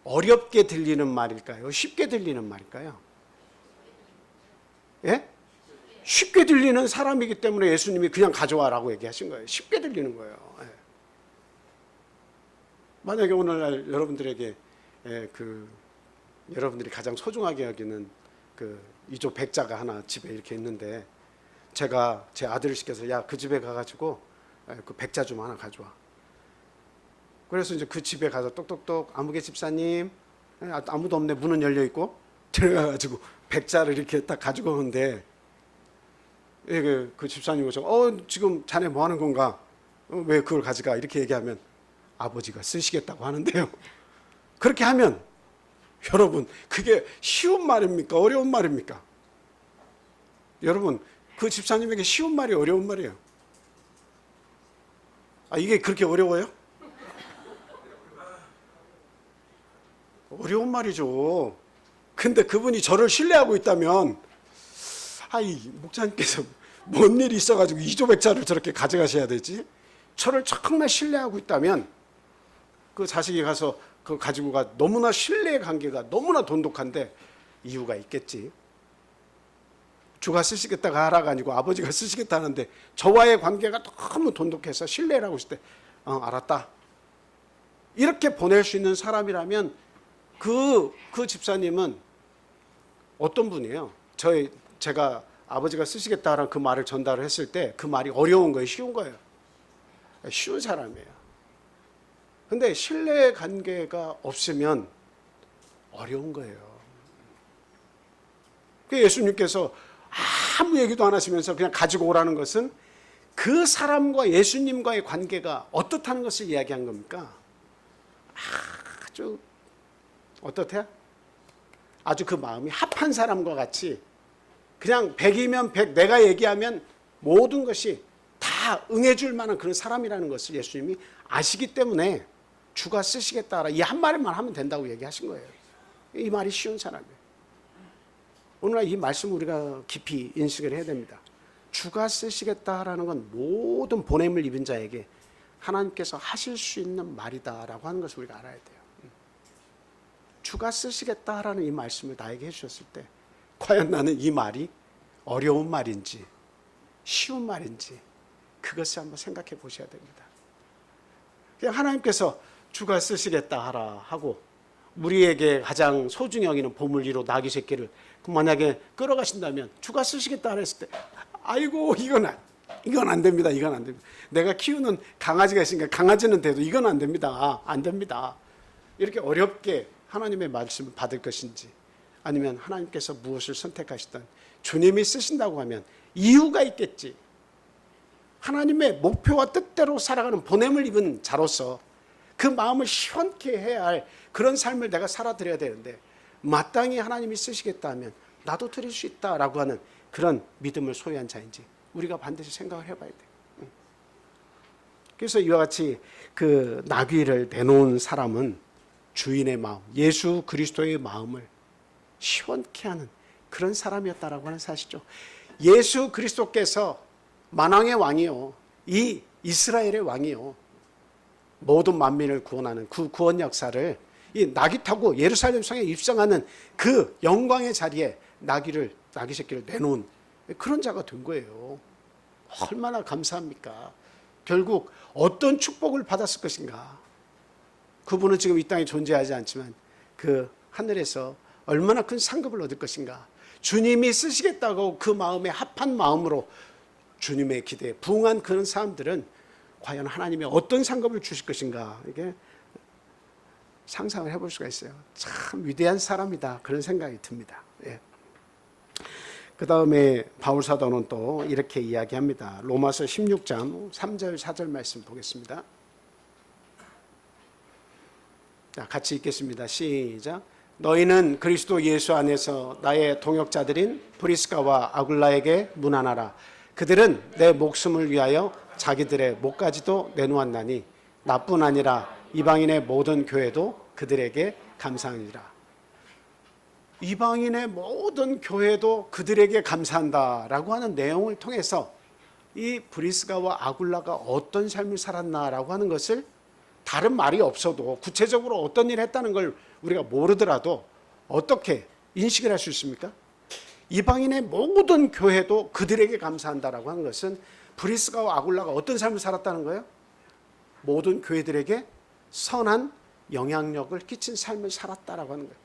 어렵게 들리는 말일까요? 쉽게 들리는 말일까요? 예? 쉽게 들리는 사람이기 때문에 예수님이 그냥 가져와라고 얘기하신 거예요. 쉽게 들리는 거예요. 예. 만약에 오늘날 여러분들에게 여러분들이 가장 소중하게 여기는 이조 백자가 하나 집에 이렇게 있는데 제가 제 아들을 시켜서 야, 그 집에 가가지고 그 백자 좀 하나 가져와. 그래서 이제 그 집에 가서 똑똑똑 아무개 집사님 아무도 없네 문은 열려 있고 들어가가지고 백자를 이렇게 딱 가지고 오는데 그 집사님 오셔서 지금 자네 뭐 하는 건가? 왜 그걸 가져가? 이렇게 얘기하면 아버지가 쓰시겠다고 하는데요. 그렇게 하면 여러분 그게 쉬운 말입니까? 어려운 말입니까? 여러분 그 집사님에게 쉬운 말이 어려운 말이에요. 이게 그렇게 어려워요? 어려운 말이죠. 근데 그분이 저를 신뢰하고 있다면 목사님께서 뭔 일이 있어가지고 이조백자를 저렇게 가져가셔야 되지? 저를 정말 신뢰하고 있다면 그 자식이 가서 그거 가지고 가 너무나 신뢰의 관계가 너무나 돈독한데 이유가 있겠지. 주가 쓰시겠다가 하라가 아니고 아버지가 쓰시겠다 하는데 저와의 관계가 너무 돈독해서 신뢰라고 했을 때 알았다. 이렇게 보낼 수 있는 사람이라면 그 집사님은 어떤 분이에요? 제가 아버지가 쓰시겠다라는 그 말을 전달을 했을 때 그 말이 어려운 거예요? 쉬운 거예요? 쉬운 사람이에요. 근데 신뢰 관계가 없으면 어려운 거예요. 예수님께서 아무 얘기도 안 하시면서 그냥 가지고 오라는 것은 그 사람과 예수님과의 관계가 어떻다는 것을 이야기한 겁니까? 아주 어떻대요? 아주 그 마음이 합한 사람과 같이 그냥 100이면 100 내가 얘기하면 모든 것이 다 응해줄 만한 그런 사람이라는 것을 예수님이 아시기 때문에 주가 쓰시겠다 이 한 마디만 하면 된다고 얘기하신 거예요. 이 말이 쉬운 사람이에요. 오늘날 이 말씀 우리가 깊이 인식을 해야 됩니다. 주가 쓰시겠다라는 건 모든 보냄을 입은 자에게 하나님께서 하실 수 있는 말이다라고 하는 것을 우리가 알아야 돼요. 주가 쓰시겠다라는 이 말씀을 나에게 해주셨을 때 과연 나는 이 말이 어려운 말인지 쉬운 말인지 그것을 한번 생각해 보셔야 됩니다. 그냥 하나님께서 주가 쓰시겠다 하라 하고 우리에게 가장 소중히 여기는 보물리로 나귀 새끼를 만약에 끌어가신다면 주가 쓰시겠다 하라 했을 때 아이고 이건 안 됩니다. 이건 안 됩니다. 내가 키우는 강아지가 있으니까 강아지는 돼도 이건 안 됩니다. 안 됩니다. 이렇게 어렵게 하나님의 말씀을 받을 것인지, 아니면 하나님께서 무엇을 선택하시든 주님이 쓰신다고 하면 이유가 있겠지. 하나님의 목표와 뜻대로 살아가는 보냄을 입은 자로서 그 마음을 시원케 해야 할 그런 삶을 내가 살아드려야 되는데, 마땅히 하나님이 쓰시겠다 하면 나도 드릴 수 있다라고 하는 그런 믿음을 소유한 자인지 우리가 반드시 생각을 해봐야 돼요. 그래서 이와 같이 그 나귀를 내놓은 사람은 주인의 마음, 예수 그리스도의 마음을 시원케 하는 그런 사람이었다라고 하는 사실이죠. 예수 그리스도께서 만왕의 왕이요, 이 이스라엘의 왕이요, 모든 만민을 구원하는 그 구원 역사를 이 나귀 타고 예루살렘 성에 입성하는 그 영광의 자리에 나귀 새끼를 내놓은 그런 자가 된 거예요. 얼마나 감사합니까? 결국 어떤 축복을 받았을 것인가? 그분은 지금 이 땅에 존재하지 않지만 그 하늘에서 얼마나 큰 상급을 얻을 것인가? 주님이 쓰시겠다고 그 마음에 합한 마음으로 주님의 기대에 부응한 그런 사람들은 과연 하나님이 어떤 상급을 주실 것인가? 이게 상상을 해볼 수가 있어요. 참 위대한 사람이다, 그런 생각이 듭니다. 예. 그 다음에 바울 사도는 또 이렇게 이야기합니다. 로마서 16장 3절 4절 말씀 보겠습니다. 자, 같이 읽겠습니다. 시작. 너희는 그리스도 예수 안에서 나의 동역자들인 브리스가와 아굴라에게 문안하라. 그들은 내 목숨을 위하여 자기들의 목까지도 내놓았나니 나뿐 아니라 이방인의 모든 교회도 그들에게 감사하니라. 이방인의 모든 교회도 그들에게 감사한다라고 하는 내용을 통해서 이 브리스가와 아굴라가 어떤 삶을 살았나라고 하는 것을 다른 말이 없어도 구체적으로 어떤 일을 했다는 걸 우리가 모르더라도 어떻게 인식을 할 수 있습니까? 이방인의 모든 교회도 그들에게 감사한다라고 하는 것은 브리스가와 아굴라가 어떤 삶을 살았다는 거예요? 모든 교회들에게 선한 영향력을 끼친 삶을 살았다라고 하는 거예요.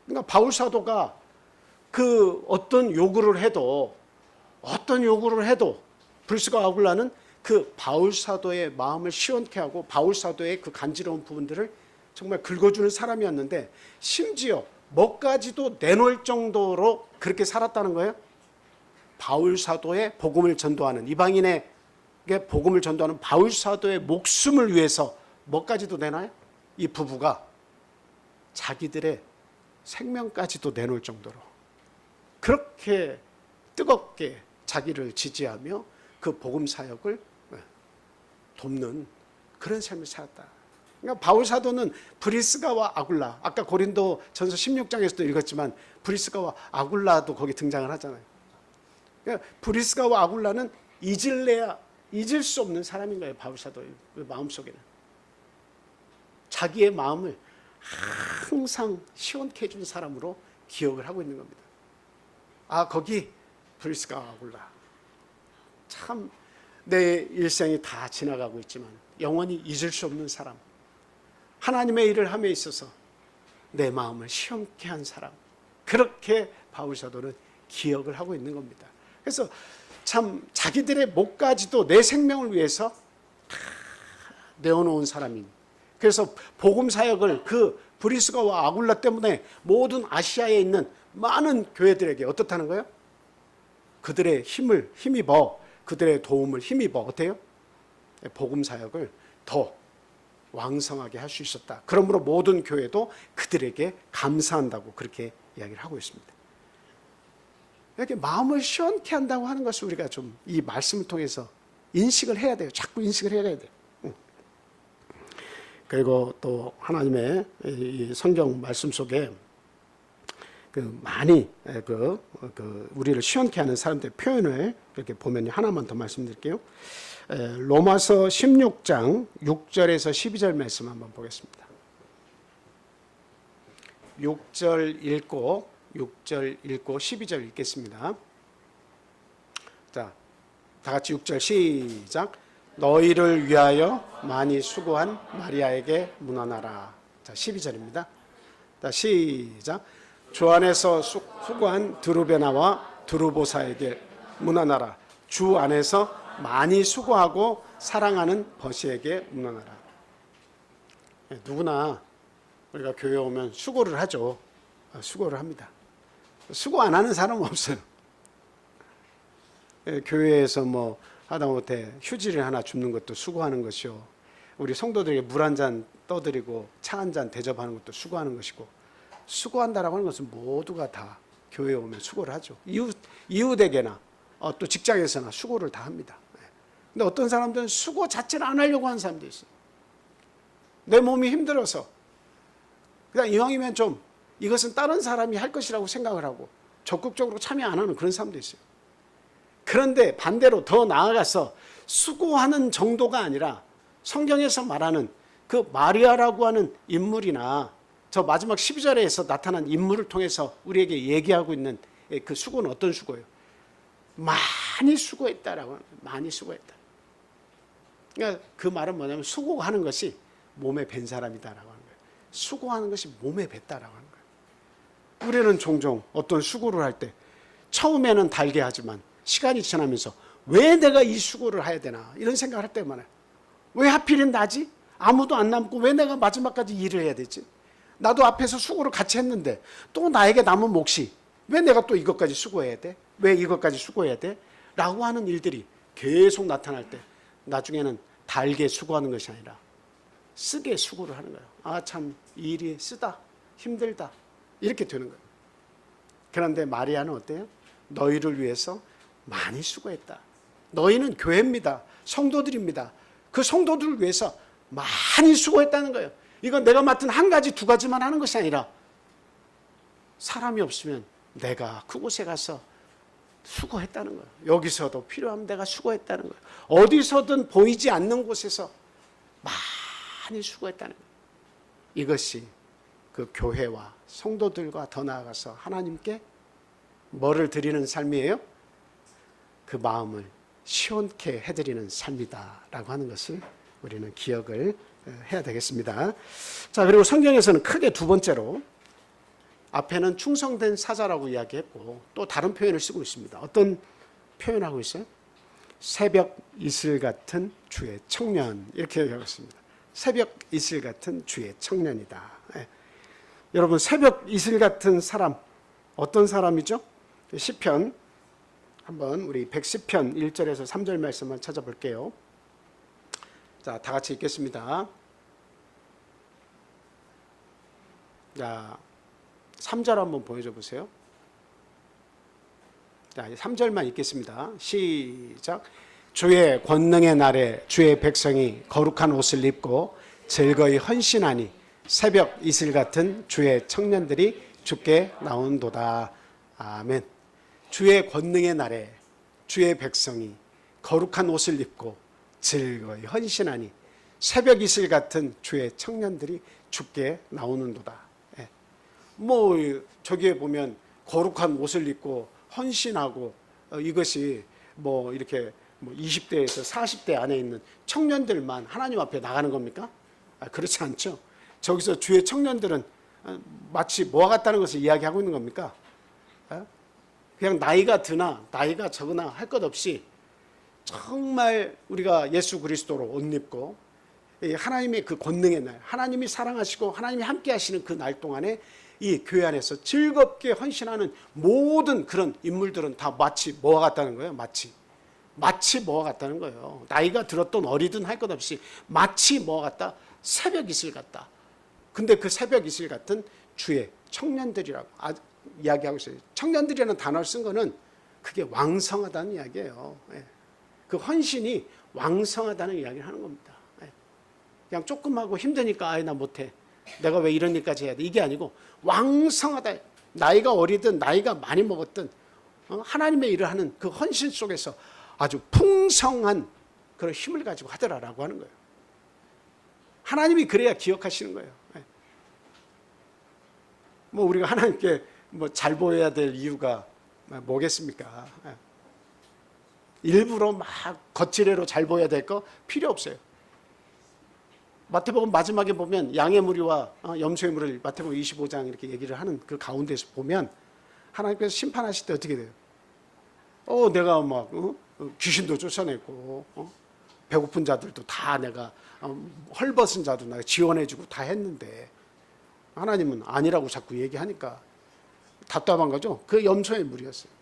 그러니까 바울 사도가 그 어떤 요구를 해도 브리스가와 아굴라는 그 바울 사도의 마음을 시원케 하고 바울 사도의 그 간지러운 부분들을 정말 긁어주는 사람이었는데, 심지어 뭐까지도 내놓을 정도로 그렇게 살았다는 거예요. 바울 사도의 복음을 전도하는, 이방인에게 복음을 전도하는 바울 사도의 목숨을 위해서 뭐까지도 내나요? 이 부부가 자기들의 생명까지도 내놓을 정도로 그렇게 뜨겁게 자기를 지지하며 그 복음 사역을 돕는 그런 삶을 살았다. 그러니까 바울 사도는 브리스가와 아굴라, 아까 고린도 전서 16장에서도 읽었지만 브리스가와 아굴라도 거기 등장을 하잖아요. 그러니까 브리스가와 아굴라는 잊을 수 없는 사람인 거예요. 바울 사도의 마음속에는 자기의 마음을 항상 시원케 해주는 사람으로 기억을 하고 있는 겁니다. 아, 거기 브리스가와 아굴라, 참 내 일생이 다 지나가고 있지만 영원히 잊을 수 없는 사람, 하나님의 일을 함에 있어서 내 마음을 시원케 한 사람, 그렇게 바울 사도는 기억을 하고 있는 겁니다. 그래서 참 자기들의 목까지도 내 생명을 위해서 다 내어놓은 사람인, 그래서 복음 사역을 그 브리스가와 아굴라 때문에 모든 아시아에 있는 많은 교회들에게 어떻다는 거예요? 그들의 힘을 힘입어, 그들의 도움을 힘입어 어때요? 복음 사역을 더 왕성하게 할 수 있었다. 그러므로 모든 교회도 그들에게 감사한다고 그렇게 이야기를 하고 있습니다. 이렇게 마음을 시원케 한다고 하는 것을 우리가 좀 이 말씀을 통해서 인식을 해야 돼요. 자꾸 인식을 해야 돼요. 그리고 또 하나님의 이 성경 말씀 속에 그 많이 우리를 시원케 하는 사람들의 표현을 이렇게 보면 하나만 더 말씀드릴게요. 로마서 16장 6절에서 12절 말씀 한번 보겠습니다. 6절 읽고 12절 읽겠습니다. 자, 다 같이 6절 시작. 너희를 위하여 많이 수고한 마리아에게 문안하라. 자, 12절입니다. 자, 시작. 주 안에서 수고한 드루베나와 드루보사에게 문안하라. 주 안에서 많이 수고하고 사랑하는 버시에게 문안하라. 누구나 우리가 교회 오면 수고를 하죠. 수고를 합니다. 수고 안 하는 사람은 없어요. 교회에서 뭐 하다못해 휴지를 하나 줍는 것도 수고하는 것이요. 우리 성도들에게 물 한 잔 떠드리고 차 한 잔 대접하는 것도 수고하는 것이고, 수고한다라고 하는 것은 모두가 다 교회에 오면 수고를 하죠. 이웃에게나 또 직장에서나 수고를 다 합니다. 근데 어떤 사람들은 수고 자체를 안 하려고 하는 사람도 있어요. 내 몸이 힘들어서 그냥 이왕이면 좀 이것은 다른 사람이 할 것이라고 생각을 하고 적극적으로 참여 안 하는 그런 사람도 있어요. 그런데 반대로 더 나아가서 수고하는 정도가 아니라 성경에서 말하는 그 마리아라고 하는 인물이나 저 마지막 12절에서 나타난 인물을 통해서 우리에게 얘기하고 있는 그 수고는 어떤 수고예요? 많이 수고했다라고 하는 거예요. 많이 수고했다. 그러니까 그 말은 뭐냐면 수고하는 것이 몸에 밴 사람이다라고 하는 거예요. 수고하는 것이 몸에 뱄다라고 하는 거예요. 우리는 종종 어떤 수고를 할 때 처음에는 달게 하지만 시간이 지나면서 왜 내가 이 수고를 해야 되나 이런 생각을 할 때가 많아요. 왜 하필은 나지? 아무도 안 남고 왜 내가 마지막까지 일을 해야 되지? 나도 앞에서 수고를 같이 했는데 또 나에게 남은 몫이 왜 내가 또 이것까지 수고해야 돼? 왜 이것까지 수고해야 돼? 라고 하는 일들이 계속 나타날 때 나중에는 달게 수고하는 것이 아니라 쓰게 수고를 하는 거예요. 아, 참 이 일이 쓰다, 힘들다 이렇게 되는 거예요. 그런데 마리아는 어때요? 너희를 위해서 많이 수고했다. 너희는 교회입니다. 성도들입니다. 그 성도들을 위해서 많이 수고했다는 거예요. 이건 내가 맡은 한 가지, 두 가지만 하는 것이 아니라 사람이 없으면 내가 그곳에 가서 수고했다는 거예요. 여기서도 필요하면 내가 수고했다는 거예요. 어디서든 보이지 않는 곳에서 많이 수고했다는 거예요. 이것이 그 교회와 성도들과 더 나아가서 하나님께 뭐를 드리는 삶이에요? 그 마음을 시원케 해드리는 삶이다라고 하는 것을 우리는 기억을 해야 되겠습니다. 자, 그리고 성경에서는 크게 두 번째로 앞에는 충성된 사자라고 이야기했고 또 다른 표현을 쓰고 있습니다. 어떤 표현하고 있어요? 새벽 이슬 같은 주의 청년 이렇게 얘기하고 있습니다. 새벽 이슬 같은 주의 청년이다. 예. 여러분 새벽 이슬 같은 사람 어떤 사람이죠? 시편 한번 우리 110편 1절에서 3절 말씀만 찾아볼게요. 자, 다 같이 읽겠습니다. 자, 3절 한번 보여줘 보세요. 자, 3절만 읽겠습니다. 시작. 주의 권능의 날에 주의 백성이 거룩한 옷을 입고 즐거이 헌신하니 새벽 이슬 같은 주의 청년들이 주께 나온도다. 아멘. 주의 권능의 날에 주의 백성이 거룩한 옷을 입고 즐거이 헌신하니 새벽 이슬 같은 주의 청년들이 주께 나오는도다. 예. 뭐 저기에 보면 거룩한 옷을 입고 헌신하고 이것이 뭐 이렇게 뭐 20대에서 40대 안에 있는 청년들만 하나님 앞에 나가는 겁니까? 그렇지 않죠. 저기서 주의 청년들은 마치 뭐와 같다는 것을 이야기하고 있는 겁니까? 그냥 나이가 드나 나이가 적으나 할 것 없이 정말 우리가 예수 그리스도로 옷 입고 하나님의 그 권능의 날, 하나님이 사랑하시고 하나님이 함께 하시는 그 날 동안에 이 교회 안에서 즐겁게 헌신하는 모든 그런 인물들은 다 마치 뭐와 같다는 거예요. 마치 뭐와 같다는 거예요. 나이가 들었던 어리든 할 것 없이 마치 뭐와 같다? 새벽 이슬 같다. 근데 그 새벽 이슬 같은 주의 청년들이라고 이야기하고 있어요. 청년들이라는 단어를 쓴 거는 그게 왕성하다는 이야기예요. 그 헌신이 왕성하다는 이야기를 하는 겁니다. 그냥 조금 하고 힘드니까 아이 나 못해. 내가 왜 이런 일까지 해야 돼. 이게 아니고 왕성하다. 나이가 어리든 나이가 많이 먹었든 하나님의 일을 하는 그 헌신 속에서 아주 풍성한 그런 힘을 가지고 하더라라고 하는 거예요. 하나님이 그래야 기억하시는 거예요. 뭐 우리가 하나님께 뭐 잘 보여야 될 이유가 뭐겠습니까? 일부러 막 거칠애로 잘 보여야 될 거 필요 없어요. 마태복음 마지막에 보면 양의 무리와 염소의 무리를 마태복음 25장 이렇게 얘기를 하는 그 가운데서 보면 하나님께서 심판하실 때 어떻게 돼요? 내가 막 귀신도 쫓아냈고 배고픈 자들도 다 내가 헐벗은 자도 내가 지원해주고 다 했는데 하나님은 아니라고 자꾸 얘기하니까 답답한 거죠. 그 염소의 물이었어요.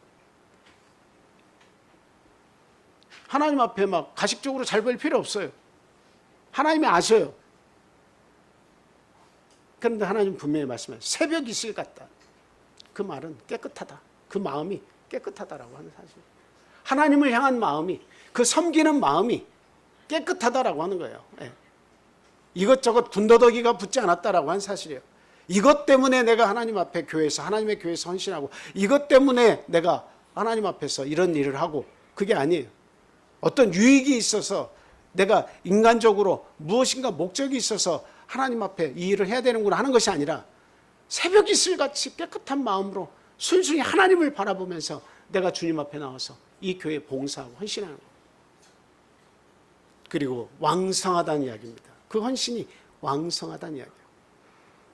하나님 앞에 막 가식적으로 잘 보일 필요 없어요. 하나님이 아셔요. 그런데 하나님 분명히 말씀하세요. 새벽 이슬 같다. 그 말은 깨끗하다. 그 마음이 깨끗하다라고 하는 사실. 하나님을 향한 마음이, 그 섬기는 마음이 깨끗하다라고 하는 거예요. 예. 이것저것 군더더기가 붙지 않았다라고 하는 사실이에요. 이것 때문에 내가 하나님 앞에 교회에서, 하나님의 교회에서 헌신하고, 이것 때문에 내가 하나님 앞에서 이런 일을 하고, 그게 아니에요. 어떤 유익이 있어서 내가 인간적으로 무엇인가 목적이 있어서 하나님 앞에 이 일을 해야 되는구나 하는 것이 아니라 새벽 이슬같이 깨끗한 마음으로 순순히 하나님을 바라보면서 내가 주님 앞에 나와서 이 교회에 봉사하고 헌신하는 거예요. 그리고 왕성하다는 이야기입니다. 그 헌신이 왕성하다는 이야기예요.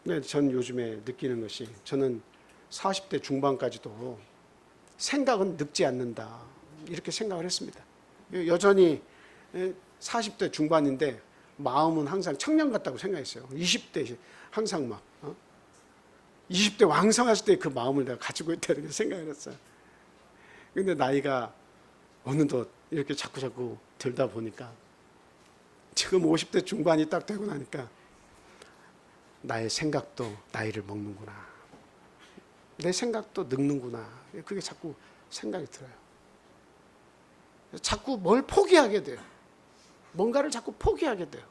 네, 전 요즘에 느끼는 것이, 저는 40대 중반까지도 생각은 늙지 않는다 이렇게 생각을 했습니다. 여전히 40대 중반인데 마음은 항상 청년 같다고 생각했어요. 20대 항상 막 20대 왕성했을 때 그 마음을 내가 가지고 있다 이렇게 생각을 했어요. 근데 나이가 어느덧 이렇게 자꾸 들다 보니까 지금 50대 중반이 딱 되고 나니까 나의 생각도 나이를 먹는구나. 내 생각도 늙는구나. 그게 자꾸 생각이 들어요. 자꾸 뭘 포기하게 돼요. 뭔가를 자꾸 포기하게 돼요.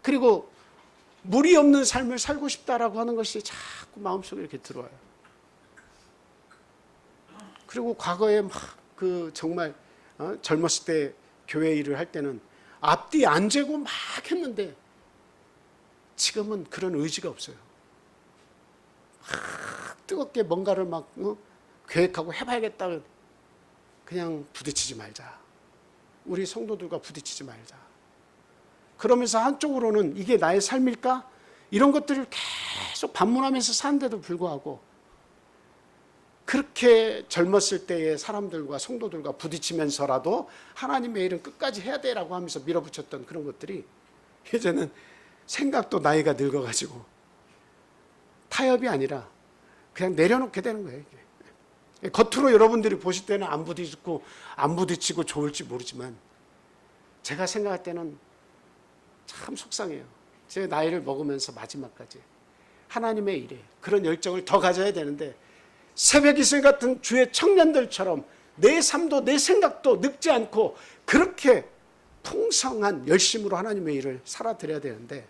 그리고 무리 없는 삶을 살고 싶다라고 하는 것이 자꾸 마음속에 이렇게 들어와요. 그리고 과거에 막 그 정말 젊었을 때 교회 일을 할 때는 앞뒤 안 재고 막 했는데 지금은 그런 의지가 없어요. 막 뜨겁게 뭔가를 막 계획하고 해봐야겠다. 그냥 부딪히지 말자. 우리 성도들과 부딪히지 말자. 그러면서 한쪽으로는 이게 나의 삶일까? 이런 것들을 계속 반문하면서 사는데도 불구하고 그렇게 젊었을 때의 사람들과 성도들과 부딪히면서라도 하나님의 일은 끝까지 해야 돼라고 하면서 밀어붙였던 그런 것들이 이제는 생각도 나이가 늙어가지고 타협이 아니라 그냥 내려놓게 되는 거예요. 이게. 겉으로 여러분들이 보실 때는 안 부딪히고 좋을지 모르지만 제가 생각할 때는 참 속상해요. 제 나이를 먹으면서 마지막까지 하나님의 일에 그런 열정을 더 가져야 되는데 새벽 이슬 같은 주의 청년들처럼 내 삶도 내 생각도 늙지 않고 그렇게 풍성한 열심으로 하나님의 일을 살아드려야 되는데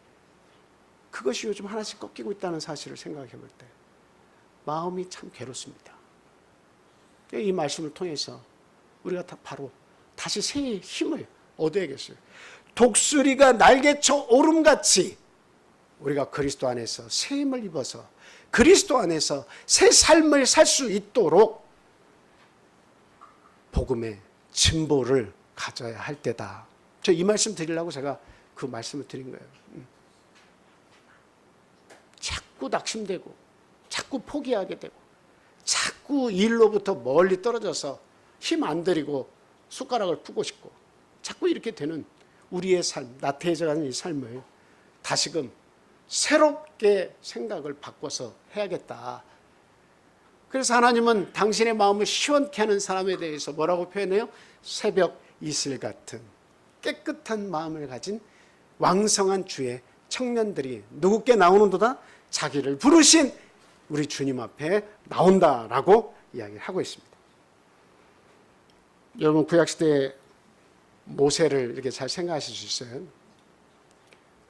그것이 요즘 하나씩 꺾이고 있다는 사실을 생각해 볼 때 마음이 참 괴롭습니다. 이 말씀을 통해서 우리가 바로 다시 새 힘을 얻어야겠어요. 독수리가 날개쳐 오름같이 우리가 그리스도 안에서 새 힘을 입어서 그리스도 안에서 새 삶을 살 수 있도록 복음의 진보를 가져야 할 때다. 저 이 말씀 드리려고 제가 그 말씀을 드린 거예요. 자꾸 낙심되고 자꾸 포기하게 되고 자꾸 일로부터 멀리 떨어져서 힘 안 들이고 숟가락을 푸고 싶고 자꾸 이렇게 되는 우리의 삶, 나태해져가는 이 삶을 다시금 새롭게 생각을 바꿔서 해야겠다. 그래서 하나님은 당신의 마음을 시원케 하는 사람에 대해서 뭐라고 표현해요? 새벽 이슬 같은 깨끗한 마음을 가진 왕성한 주의 청년들이 누구께 나오는도다? 자기를 부르신 우리 주님 앞에 나온다라고 이야기를 하고 있습니다. 여러분 구약시대에 모세를 이렇게 잘 생각하실 수 있어요.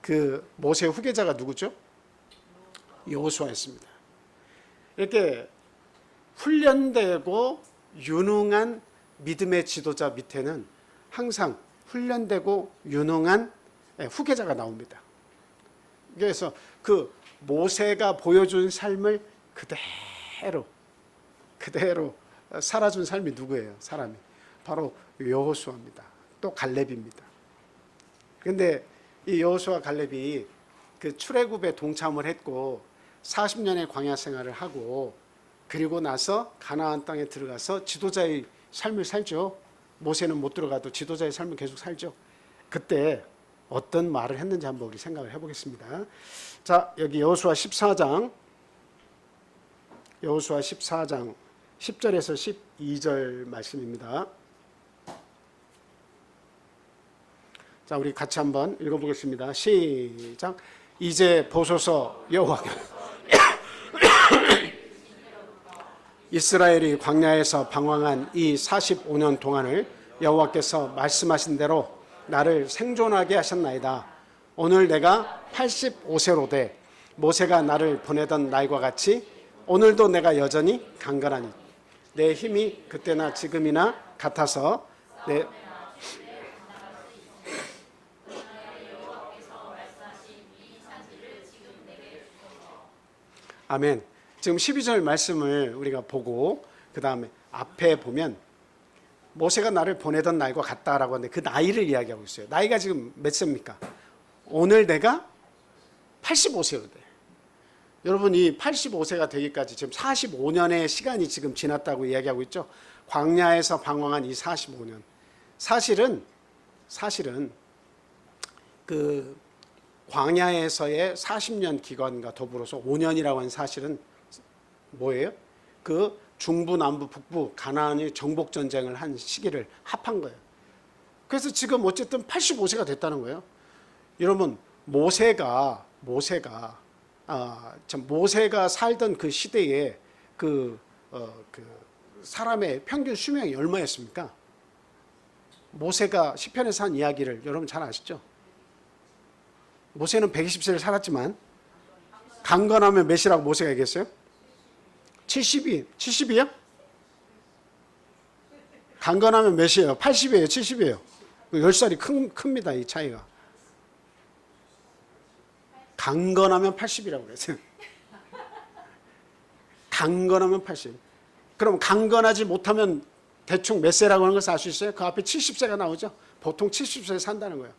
그 모세의 후계자가 누구죠? 여호수아였습니다. 이렇게 훈련되고 유능한 믿음의 지도자 밑에는 항상 훈련되고 유능한 후계자가 나옵니다. 그래서 그 모세가 보여준 삶을 그대로 살아준 삶이 누구예요? 사람이 바로 여호수아입니다. 또 갈렙입니다. 그런데 이 여호수아 갈렙이 그 출애굽에 동참을 했고 40년의 광야 생활을 하고 그리고 나서 가나안 땅에 들어가서 지도자의 삶을 살죠. 모세는 못 들어가도 지도자의 삶을 계속 살죠. 그때 어떤 말을 했는지 한번 우리 생각을 해보겠습니다. 자, 여기 여호수아 14장 10절에서 12절 말씀입니다. 자, 우리 같이 한번 읽어보겠습니다. 시작. 이제 보소서 여호와께서 이스라엘이 광야에서 방황한 이 45년 동안을 여호와께서 말씀하신 대로 나를 생존하게 하셨나이다. 오늘 내가 85세로 돼 모세가 나를 보내던 날과 같이 오늘도 내가 여전히 강건하니 내 힘이 그때나 지금이나 같아서 내 아멘. 지금 12절 말씀을 우리가 보고 그 다음에 앞에 보면 모세가 나를 보내던 날과 같다라고 하는데 그 나이를 이야기하고 있어요. 나이가 지금 몇 세입니까? 오늘 내가 85세로 돼. 여러분 이 85세가 되기까지 지금 45년의 시간이 지금 지났다고 이야기하고 있죠. 광야에서 방황한 이 45년. 사실은 그 광야에서의 40년 기간과 더불어서 5년이라고 하는 사실은 뭐예요? 그 중부, 남부, 북부 가나안의 정복 전쟁을 한 시기를 합한 거예요. 그래서 지금 어쨌든 85세가 됐다는 거예요. 여러분 모세가 살던 그 시대에 그 사람의 평균 수명이 얼마였습니까? 모세가 시편에서 한 이야기를 여러분 잘 아시죠? 모세는 120세를 살았지만 강건하면 몇이라고 모세가 얘기했어요? 70이요? 강건하면 몇이에요? 80이에요? 70이에요? 10살이 큽니다, 이 차이가. 강건하면 80이라고 그랬어요. 강건하면 80. 그럼 강건하지 못하면 대충 몇 세라고 하는 것을 알 수 있어요? 그 앞에 70세가 나오죠? 보통 70세 산다는 거예요.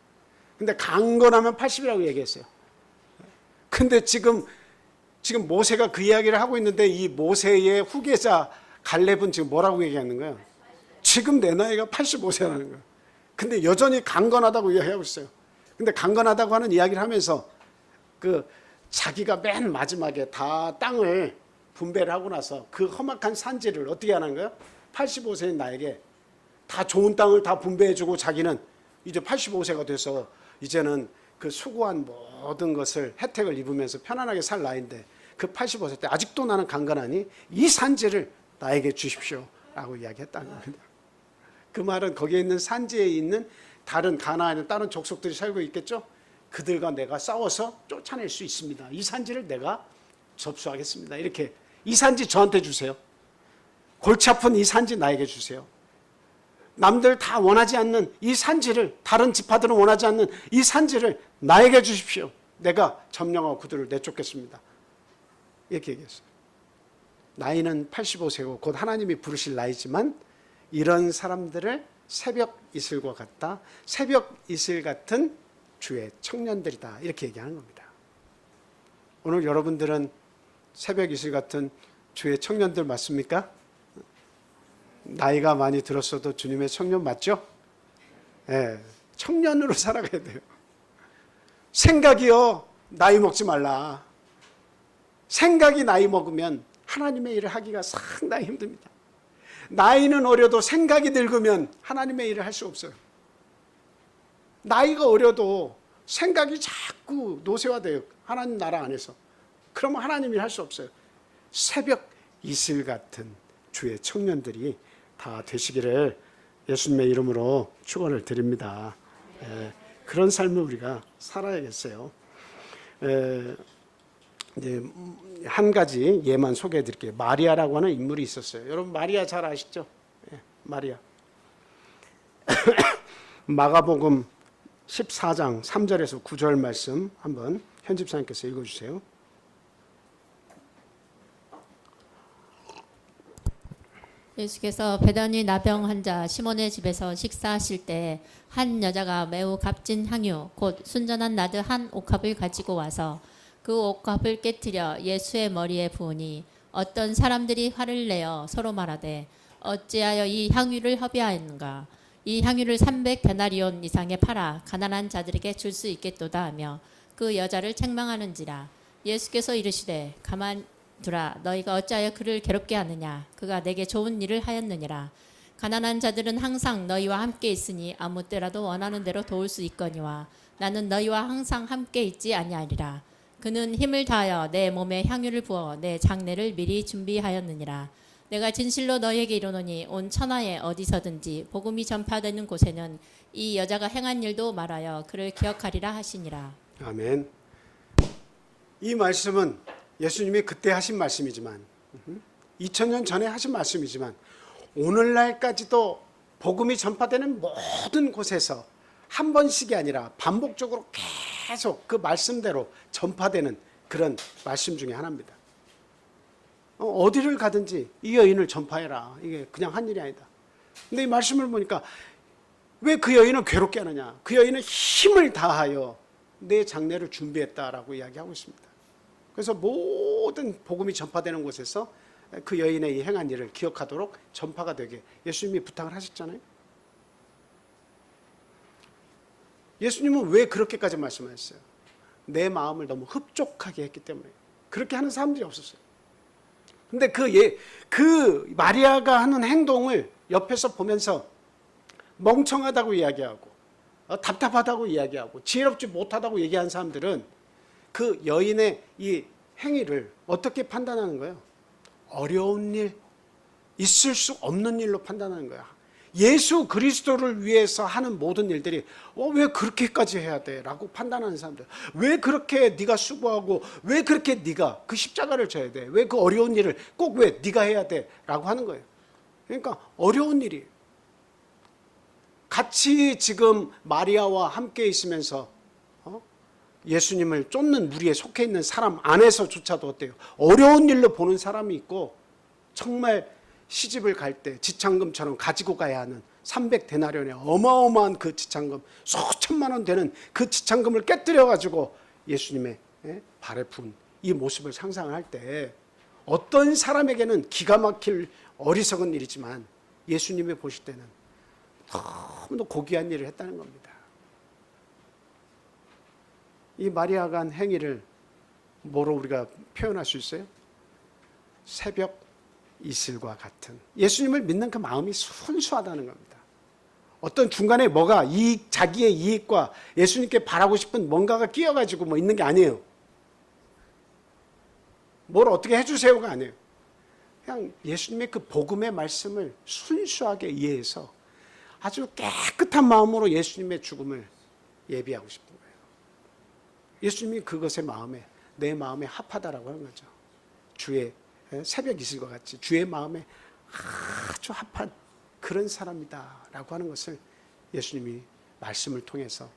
근데 강건하면 80이라고 얘기했어요. 근데 지금 모세가 그 이야기를 하고 있는데 이 모세의 후계자 갈렙은 지금 뭐라고 얘기하는 거예요? 지금 내 나이가 85세라는 거예요. 근데 여전히 강건하다고 이야기하고 있어요. 근데 강건하다고 하는 이야기를 하면서 그 자기가 맨 마지막에 다 땅을 분배를 하고 나서 그 험악한 산지를 어떻게 하는 거예요? 85세인 나에게 다 좋은 땅을 다 분배해주고 자기는 이제 85세가 돼서 이제는 그 수고한 모든 것을 혜택을 입으면서 편안하게 살 나이인데 그 85세 때 아직도 나는 강건하니 이 산지를 나에게 주십시오 라고 이야기했다는 겁니다. 그 말은 거기에 있는 산지에 있는 다른 가나안의 다른 족속들이 살고 있겠죠. 그들과 내가 싸워서 쫓아낼 수 있습니다. 이 산지를 내가 접수하겠습니다. 이렇게 이 산지 저한테 주세요. 골치 아픈 이 산지 나에게 주세요. 남들 다 원하지 않는 이 산지를, 다른 지파들은 원하지 않는 이 산지를 나에게 주십시오. 내가 점령하고 그들을 내쫓겠습니다. 이렇게 얘기했어요. 나이는 85세고 곧 하나님이 부르실 나이지만 이런 사람들을 새벽 이슬과 같다, 새벽 이슬 같은 주의 청년들이다, 이렇게 얘기하는 겁니다. 오늘 여러분들은 새벽 이슬 같은 주의 청년들 맞습니까? 나이가 많이 들었어도 주님의 청년 맞죠? 네, 청년으로 살아가야 돼요. 생각이요, 나이 먹지 말라. 생각이 나이 먹으면 하나님의 일을 하기가 상당히 힘듭니다. 나이는 어려도 생각이 늙으면 하나님의 일을 할 수 없어요. 나이가 어려도 생각이 자꾸 노쇠화돼요. 하나님 나라 안에서. 그러면 하나님 일 할 수 없어요. 새벽 이슬 같은 주의 청년들이 다 되시기를 예수님의 이름으로 축원을 드립니다. 그런 삶을 우리가 살아야겠어요. 이제 한 가지 예만 소개해 드릴게요. 마리아라고 하는 인물이 있었어요. 여러분 마리아 잘 아시죠? 마리아. 마가복음 14장 3절에서 9절 말씀 한번 현집사님께서 읽어주세요. 예수께서 베다니 나병 환자 시몬의 집에서 식사하실 때 한 여자가 매우 값진 향유 곧 순전한 나드 한 옥합을 가지고 와서 그 옥합을 깨뜨려 예수의 머리에 부으니 어떤 사람들이 화를 내어 서로 말하되 어찌하여 이 향유를 허비하였는가. 이 향유를 300데나리온 이상에 팔아 가난한 자들에게 줄 수 있겠도다 하며 그 여자를 책망하는지라. 예수께서 이르시되 가만 두라. 너희가 어찌하여 그를 괴롭게 하느냐. 그가 내게 좋은 일을 하였느니라. 가난한 자들은 항상 너희와 함께 있으니 아무 때라도 원하는 대로 도울 수 있거니와 나는 너희와 항상 함께 있지 아니하리라. 그는 힘을 다하여 내 몸에 향유를 부어 내 장례를 미리 준비하였느니라. 내가 진실로 너희에게 이르노니 온 천하에 어디서든지 복음이 전파되는 곳에는 이 여자가 행한 일도 말하여 그를 기억하리라 하시니라. 아멘. 이 말씀은 예수님이 그때 하신 말씀이지만 2000년 전에 하신 말씀이지만 오늘날까지도 복음이 전파되는 모든 곳에서 한 번씩이 아니라 반복적으로 계속 그 말씀대로 전파되는 그런 말씀 중에 하나입니다. 어디를 가든지 이 여인을 전파해라. 이게 그냥 한 일이 아니다. 근데 이 말씀을 보니까 왜 그 여인을 괴롭게 하느냐. 그 여인은 힘을 다하여 내 장례를 준비했다라고 이야기하고 있습니다. 그래서 모든 복음이 전파되는 곳에서 그 여인의 이 행한 일을 기억하도록 전파가 되게 예수님이 부탁을 하셨잖아요. 예수님은 왜 그렇게까지 말씀하셨어요? 내 마음을 너무 흡족하게 했기 때문에. 그렇게 하는 사람들이 없었어요. 근데 그 마리아가 하는 행동을 옆에서 보면서 멍청하다고 이야기하고 답답하다고 이야기하고 지혜롭지 못하다고 얘기한 사람들은 그 여인의 이 행위를 어떻게 판단하는 거예요? 어려운 일, 있을 수 없는 일로 판단하는 거야. 예수 그리스도를 위해서 하는 모든 일들이 왜 그렇게까지 해야 돼? 라고 판단하는 사람들. 왜 그렇게 네가 수고하고 왜 그렇게 네가 그 십자가를 져야 돼? 왜 그 어려운 일을 꼭 왜 네가 해야 돼? 라고 하는 거예요. 그러니까 어려운 일이 같이 지금 마리아와 함께 있으면서 예수님을 쫓는 무리에 속해 있는 사람 안에서조차도 어때요? 어려운 일로 보는 사람이 있고 정말 시집을 갈 때 지창금처럼 가지고 가야 하는 300데나리온의 어마어마한 그 지창금 수천만 원 되는 그 지창금을 깨뜨려 가지고 예수님의 발에 푼 이 모습을 상상할 때 어떤 사람에게는 기가 막힐 어리석은 일이지만 예수님이 보실 때는 너무도 고귀한 일을 했다는 겁니다. 이 마리아가 한 행위를 뭐로 우리가 표현할 수 있어요? 새벽 이슬과 같은 예수님을 믿는 그 마음이 순수하다는 겁니다. 어떤 중간에 뭐가 자기의 이익과 예수님께 바라고 싶은 뭔가가 끼어가지고 뭐 있는 게 아니에요. 뭘 어떻게 해주세요가 아니에요. 그냥 예수님의 그 복음의 말씀을 순수하게 이해해서 아주 깨끗한 마음으로 예수님의 죽음을 예비하고 싶은 거예요. 예수님이 그것의 마음에 내 마음에 합하다라고 하는 거죠. 주의 새벽 이슬과 같이 주의 마음에 아주 합한 그런 사람이다라고 하는 것을 예수님이 말씀을 통해서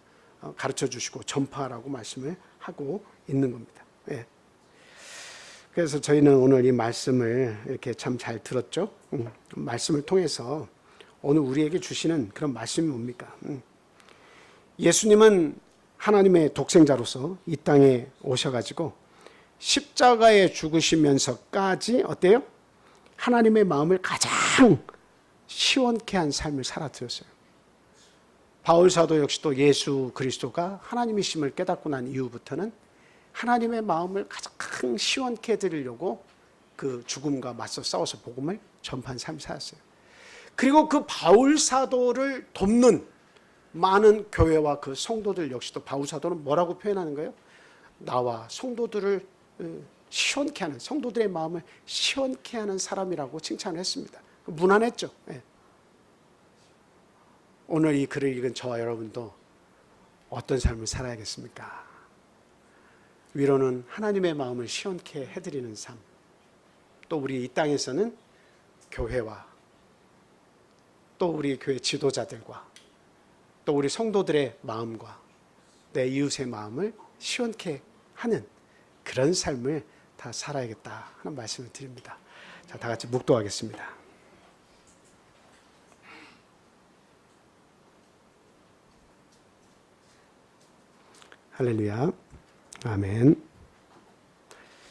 가르쳐 주시고 전파하라고 말씀을 하고 있는 겁니다. 예. 그래서 저희는 오늘 이 말씀을 이렇게 참 잘 들었죠. 말씀을 통해서 오늘 우리에게 주시는 그런 말씀이 뭡니까? 예수님은 하나님의 독생자로서 이 땅에 오셔가지고 십자가에 죽으시면서까지 어때요? 하나님의 마음을 가장 시원케 한 삶을 살아드렸어요. 바울 사도 역시 또 예수 그리스도가 하나님이심을 깨닫고 난 이후부터는 하나님의 마음을 가장 시원케 해드리려고 그 죽음과 맞서 싸워서 복음을 전파한 삶을 살았어요. 그리고 그 바울 사도를 돕는 많은 교회와 그 성도들 역시도 바울 사도는 뭐라고 표현하는 거예요? 나와 성도들을 시원케 하는, 성도들의 마음을 시원케 하는 사람이라고 칭찬을 했습니다. 무난했죠. 예. 오늘 이 글을 읽은 저와 여러분도 어떤 삶을 살아야겠습니까? 위로는 하나님의 마음을 시원케 해드리는 삶, 또 우리 이 땅에서는 교회와 또 우리 교회 지도자들과 또 우리 성도들의 마음과 내 이웃의 마음을 시원케 하는 그런 삶을 다 살아야겠다 하는 말씀을 드립니다. 자, 다 같이 묵도하겠습니다. 할렐루야. 아멘.